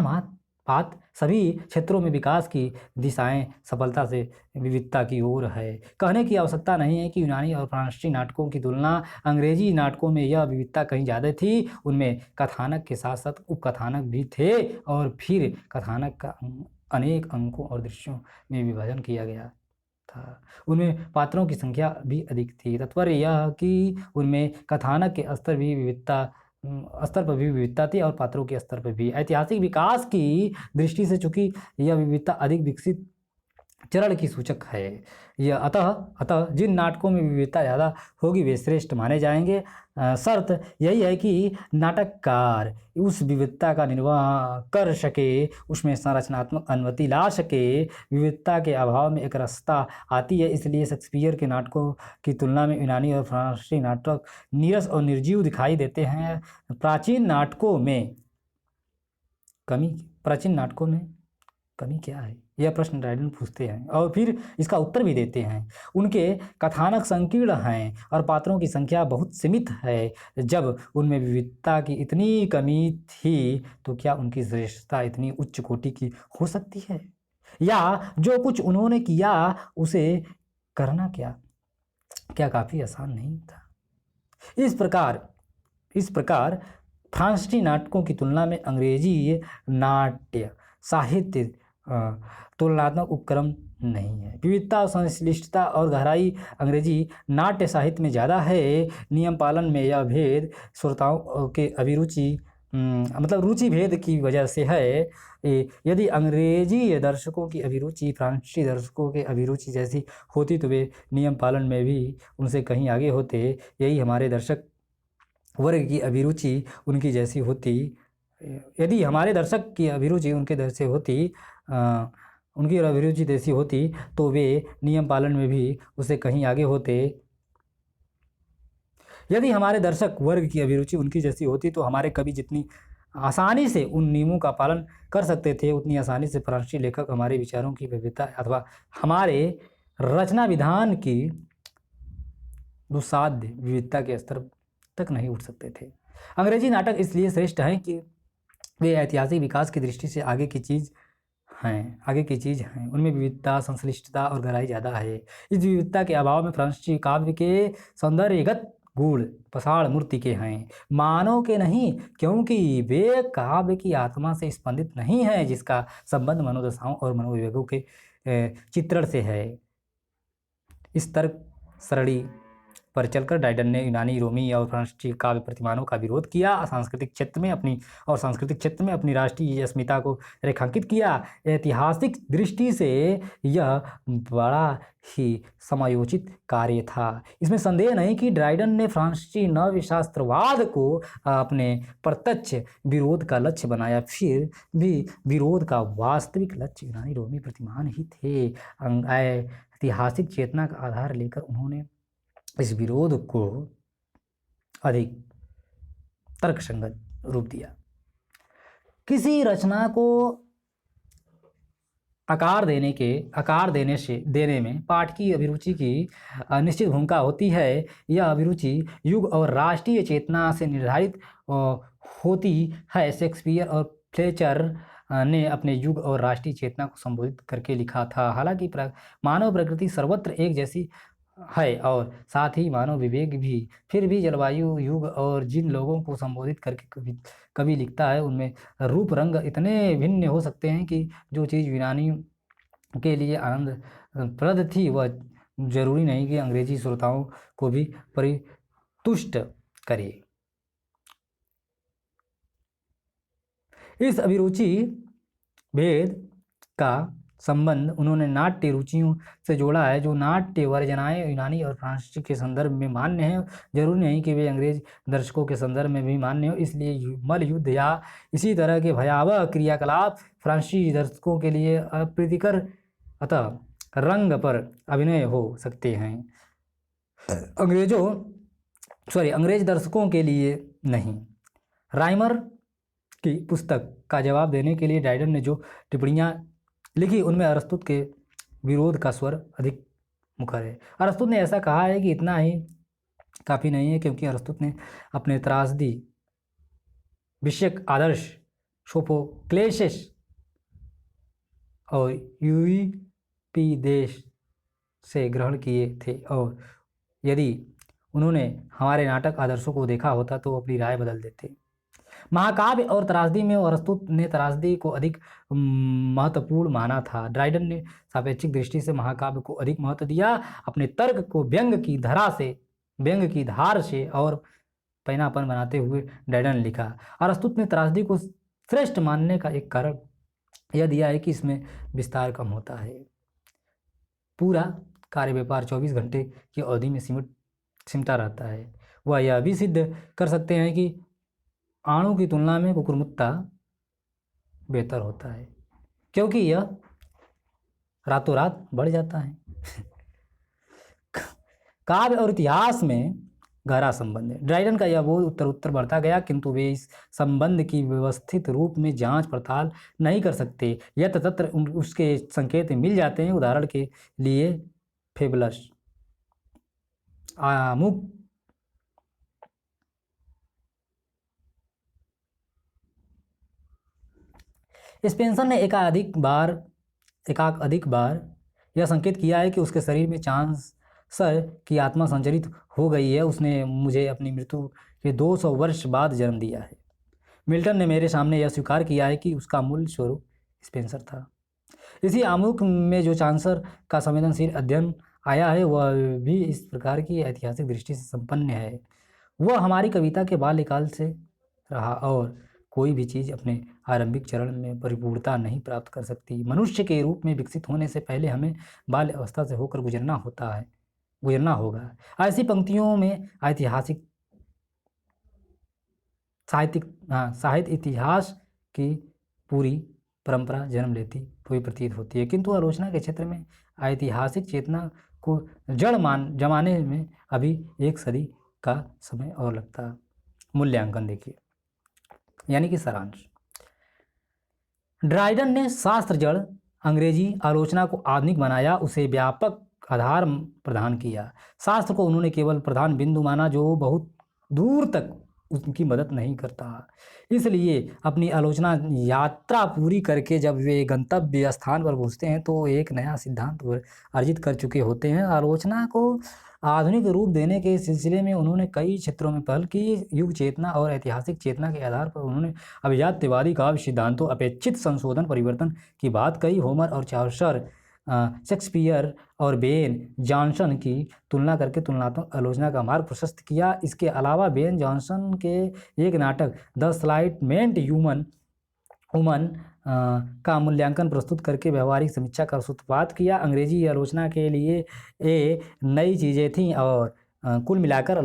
बात, सभी क्षेत्रों में विकास की दिशाएं सफलता से विविधता की ओर है। कहने की आवश्यकता नहीं है कि यूनानी और फ्रांसीसी नाटकों की तुलना अंग्रेजी नाटकों में यह विविधता कहीं ज़्यादा थी। उनमें कथानक के साथ साथ उपकथानक भी थे और फिर कथानक का अनेक अंकों और दृश्यों में विभाजन किया गया था। उनमें पात्रों की संख्या भी अधिक थी। तात्पर्य यह कि उनमें कथानक के स्तर पर भी विविधता थी और पात्रों के स्तर पर भी। ऐतिहासिक विकास की दृष्टि से चूंकि यह विविधता अधिक विकसित चरण की सूचक है, यह अतः जिन नाटकों में विविधता ज़्यादा होगी वे श्रेष्ठ माने जाएंगे। शर्त यही है कि नाटककार उस विविधता का निर्वाह कर सके, उसमें संरचनात्मक अनुमति ला सके। विविधता के अभाव में एक रसता आती है। इसलिए शेक्सपियर के नाटकों की तुलना में यूनानी और फ्रांसीसी नाटक नीरस और निर्जीव दिखाई देते हैं। प्राचीन नाटकों में कमी क्या है, यह प्रश्न ड्राइडन पूछते हैं और फिर इसका उत्तर भी देते हैं। उनके कथानक संकीर्ण हैं और पात्रों की संख्या बहुत सीमित है। जब उनमें विविधता की इतनी कमी थी तो क्या उनकी श्रेष्ठता इतनी उच्च कोटि की हो सकती है? या जो कुछ उन्होंने किया उसे करना क्या काफ़ी आसान नहीं था? इस प्रकार फ्रांसीसी नाटकों की तुलना में अंग्रेजी नाट्य साहित्य तुलनात्मक उपक्रम नहीं है। विविधता, संश्लिष्टता और गहराई अंग्रेजी नाट्य साहित्य में ज़्यादा है। नियम पालन में यह भेद श्रोताओं के रुचि भेद की वजह से है। यदि अंग्रेजी दर्शकों की अभिरुचि फ्रांसीसी दर्शकों के अभिरुचि जैसी होती तो वे नियम पालन में भी उनसे कहीं आगे होते। यही हमारे दर्शक वर्ग की अभिरुचि उनकी जैसी होती। यदि हमारे दर्शक की अभिरुचि उनकी अभिरुचि जैसी होती तो वे नियम पालन में भी उससे कहीं आगे होते। यदि हमारे दर्शक वर्ग की अभिरुचि उनकी जैसी होती तो हमारे कवि जितनी आसानी से उन नियमों का पालन कर सकते थे, उतनी आसानी से फ्रांसीसी लेखक हमारे विचारों की विविधता अथवा हमारे रचना विधान की दुस्साध्य विविधता के स्तर तक नहीं उठ सकते थे। अंग्रेजी नाटक इसलिए श्रेष्ठ हैं कि वे ऐतिहासिक विकास की दृष्टि से आगे की चीज़ हैं। उनमें विविधता, संश्लिष्टता और गहराई ज़्यादा है। इस विविधता के अभाव में फ्रांसीसी काव्य के सौंदर्यगत गुण पसाड़ मूर्ति के हैं, मानव के नहीं, क्योंकि वे काव्य की आत्मा से स्पंदित नहीं है, जिसका संबंध मनोदशाओं और मनोविवेकों के चित्रण से है। इस तर्क सरणी पर चलकर ड्राइडन ने यूनानी, रोमी और फ्रांसीसी काव्य प्रतिमानों का विरोध किया, सांस्कृतिक क्षेत्र में अपनी राष्ट्रीय अस्मिता को रेखांकित किया। ऐतिहासिक दृष्टि से यह बड़ा ही समायोचित कार्य था। इसमें संदेह नहीं कि ड्राइडन ने फ्रांसीसी नवशास्त्रवाद को अपने प्रत्यक्ष विरोध का लक्ष्य बनाया, फिर भी विरोध का वास्तविक लक्ष्य यूनानी रोमी प्रतिमान ही थे। ऐतिहासिक चेतना का आधार लेकर उन्होंने इस विरोध को अधिक तर्कसंगत रूप दिया। किसी रचना को आकार देने में पाठकीय अभिरुचि की निश्चित भूमिका होती है। यह अभिरुचि युग और राष्ट्रीय चेतना से निर्धारित होती है। शेक्सपियर और फ्लेचर ने अपने युग और राष्ट्रीय चेतना को संबोधित करके लिखा था। हालांकि मानव प्रकृति सर्वत्र एक जैसी है और साथ ही मानव विवेक भी, फिर भी जलवायु, युग और जिन लोगों को संबोधित करके कवि लिखता है, उनमें रूप रंग इतने भिन्न हो सकते हैं कि जो चीज़ यूनानी के लिए आनंदप्रद थी वह जरूरी नहीं कि अंग्रेजी श्रोताओं को भी परितुष्ट करे। इस अभिरुचि भेद का संबंध उन्होंने नाट्य रुचियों से जोड़ा है। जो नाट्य वर्जनाएं यूनानी और फ्रांसीसी के संदर्भ में मान्य हैं, जरूरी नहीं कि वे अंग्रेज दर्शकों के संदर्भ में भी मान्य हो। इसलिए मल युद्ध या इसी तरह के भयावह क्रियाकलाप फ्रांसीसी दर्शकों के लिए अप्रीतिकर अतः रंग पर अभिनय हो सकते हैं, अंग्रेज दर्शकों के लिए नहीं। राइमर की पुस्तक का जवाब देने के लिए ड्राइडन ने जो टिप्पणियाँ लिखी, उनमें अरस्तुत के विरोध का स्वर अधिक मुखर है। अरस्तुत ने ऐसा कहा है कि इतना ही काफ़ी नहीं है, क्योंकि अरस्तुत ने अपने त्रासदी विषयक आदर्श सोफोक्लेस और यूरिपिदेस से ग्रहण किए थे, और यदि उन्होंने हमारे नाटक आदर्शों को देखा होता तो अपनी राय बदल देते। महाकाव्य और त्रासदी में अरस्तुत ने त्रासदी को अधिक महत्वपूर्ण माना था। ड्राइडन ने सापेक्षिक दृष्टि से महाकाव्य को अधिक महत्व दिया। अपने तर्क को व्यंग की धार से और पैनापन बनाते हुए ड्राइडन ने लिखा। अरस्तुत ने त्रासदी को श्रेष्ठ मानने का एक कारण यह दिया है कि इसमें विस्तार कम होता है। पूरा कार्य व्यापार 24 घंटे की अवधि में सिमटा रहता है। वह यह भी सिद्ध कर सकते हैं कि आणु की तुलना में कुकुरमुत्ता बेहतर होता है, क्योंकि यह रातों रात बढ़ जाता है। काव्य और इतिहास में गहरा संबंध है। ड्राइडन का यह बोध उत्तर बढ़ता गया, किंतु वे इस संबंध की व्यवस्थित रूप में जांच पड़ताल नहीं कर सकते। यत्र तत्र उसके संकेत मिल जाते हैं। उदाहरण के लिए फेबुलस, आमुक, स्पेंसर ने एकाधिक बार यह संकेत किया है कि उसके शरीर में चांसर की आत्मा संचरित हो गई है। उसने मुझे अपनी मृत्यु के 200 वर्ष बाद जन्म दिया है। मिल्टन ने मेरे सामने यह स्वीकार किया है कि उसका मूल स्वरूप स्पेंसर था। इसी आमुख में जो चांसर का संवेदनशील अध्ययन आया है, वह भी इस प्रकार की ऐतिहासिक दृष्टि से संपन्न है। वह हमारी कविता के बाल्यकाल से रहा, और कोई भी चीज़ अपने आरंभिक चरण में परिपूर्णता नहीं प्राप्त कर सकती। मनुष्य के रूप में विकसित होने से पहले हमें बाल्य अवस्था से होकर गुजरना होगा। ऐसी पंक्तियों में साहित्य इतिहास की पूरी परंपरा जन्म लेती हुई प्रतीत होती है, किंतु आलोचना के क्षेत्र में ऐतिहासिक चेतना को जड़ जमाने में अभी एक सदी का समय और लगता है। मूल्यांकन देखिए, यानी कि सारांश। ड्राइडन ने शास्त्र जड़ अंग्रेजी आलोचना को आधुनिक बनाया, उसे व्यापक आधार प्रदान किया। शास्त्र को उन्होंने केवल प्रधान बिंदु माना जो बहुत दूर तक उनकी मदद नहीं करता। इसलिए अपनी आलोचना यात्रा पूरी करके जब वे गंतव्य स्थान पर पहुँचते हैं तो एक नया सिद्धांत अर्जित कर चुके होते हैं। आलोचना को आधुनिक रूप देने के सिलसिले में उन्होंने कई क्षेत्रों में पहल की। युग चेतना और ऐतिहासिक चेतना के आधार पर उन्होंने अभिजात्यवादी काव्य सिद्धांतों, अपेक्षित संशोधन, परिवर्तन की बात कही। होमर और चौसर, शेक्सपियर और बेन जॉनसन की तुलना करके तुलनात्मक आलोचना का मार्ग प्रशस्त किया। इसके अलावा बेन जॉनसन के एक नाटक द स्लाइटमेंट वुमन का मूल्यांकन प्रस्तुत करके व्यवहारिक समीक्षा का सूत्रपात किया। अंग्रेजी आलोचना के लिए ये नई चीज़ें थीं और कुल मिलाकर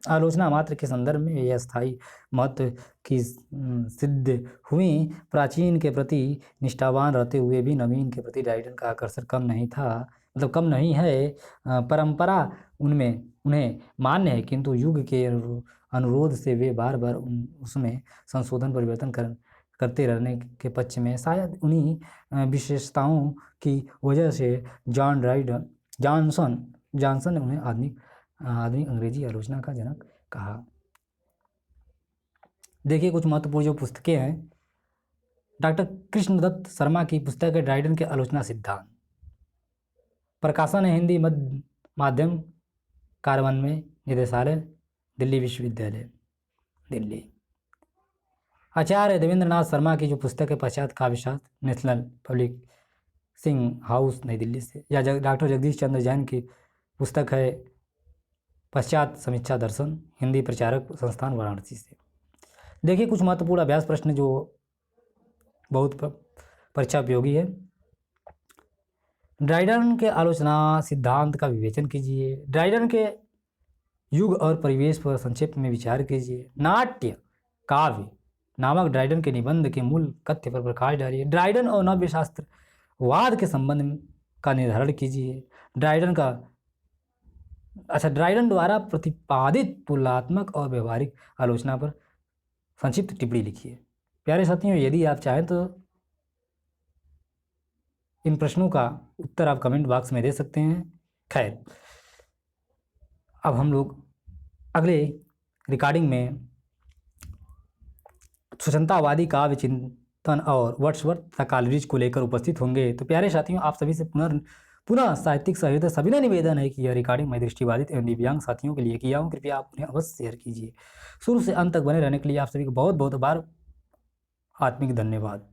आलोचना मात्र के संदर्भ में यह स्थायी महत्व की सिद्ध हुई। प्राचीन के प्रति निष्ठावान रहते हुए भी नवीन के प्रति ड्राइडन का आकर्षण कम नहीं था, मतलब कम नहीं है। परंपरा उन्हें मान्य है, किंतु युग के अनुरोध से वे बार बार उसमें संशोधन, परिवर्तन करते रहने के पक्ष में। शायद उन्हीं विशेषताओं की वजह से जॉनसन ने उन्हें आधुनिक अंग्रेजी आलोचना का जनक कहा। देखिए कुछ महत्वपूर्ण जो पुस्तकें हैं। डॉक्टर कृष्णदत्त शर्मा की पुस्तक है ड्राइडन के आलोचना सिद्धांत। प्रकाशन है हिंदी माध्यम कार्यान्वयन निदेशालय, दिल्ली विश्वविद्यालय, दिल्ली। आचार्य देवेंद्रनाथ शर्मा की जो पुस्तक है पश्चात काव्यशास्त्र, नेशनल पब्लिशिंग हाउस, नई दिल्ली से। या डॉक्टर जगदीश चंद्र जैन की पुस्तक है पश्चात समीक्षा दर्शन, हिंदी प्रचारक संस्थान, वाराणसी से। देखिए कुछ महत्वपूर्ण अभ्यास प्रश्न जो बहुत परीक्षा उपयोगी है। ड्राइडन के आलोचना सिद्धांत का विवेचन कीजिए। ड्राइडन के युग और परिवेश पर संक्षेप में विचार कीजिए। नाट्य काव्य नामक ड्राइडन के निबंध के मूल कथ्य पर प्रकाश डालिए। ड्राइडन और नव्य शास्त्रवाद के संबंध का निर्धारण कीजिए। ड्राइडन द्वारा प्रतिपादित तुलनात्मक और व्यवहारिक आलोचना पर संक्षिप्त टिप्पणी लिखिए। प्यारे साथियों, यदि आप चाहें तो इन प्रश्नों का उत्तर आप कमेंट बॉक्स में दे सकते हैं। खैर, अब हम लोग अगले रिकॉर्डिंग में स्वतंत्रतावादी काव्य चिंतन और वर्ड्सवर्थ तथा कॉलरिज को लेकर उपस्थित होंगे। तो प्यारे साथियों, आप सभी से पुनः साहित्यिक सहृदय सविनय निवेदन है कि यह रिकॉर्डिंग मैं दृष्टिबाधित एवं दिव्यांग साथियों के लिए किया हूँ। कृपया आप उन्हें अवश्य शेयर कीजिए। शुरू से अंत तक बने रहने के लिए आप सभी को बहुत बहुत बार आत्मिक धन्यवाद।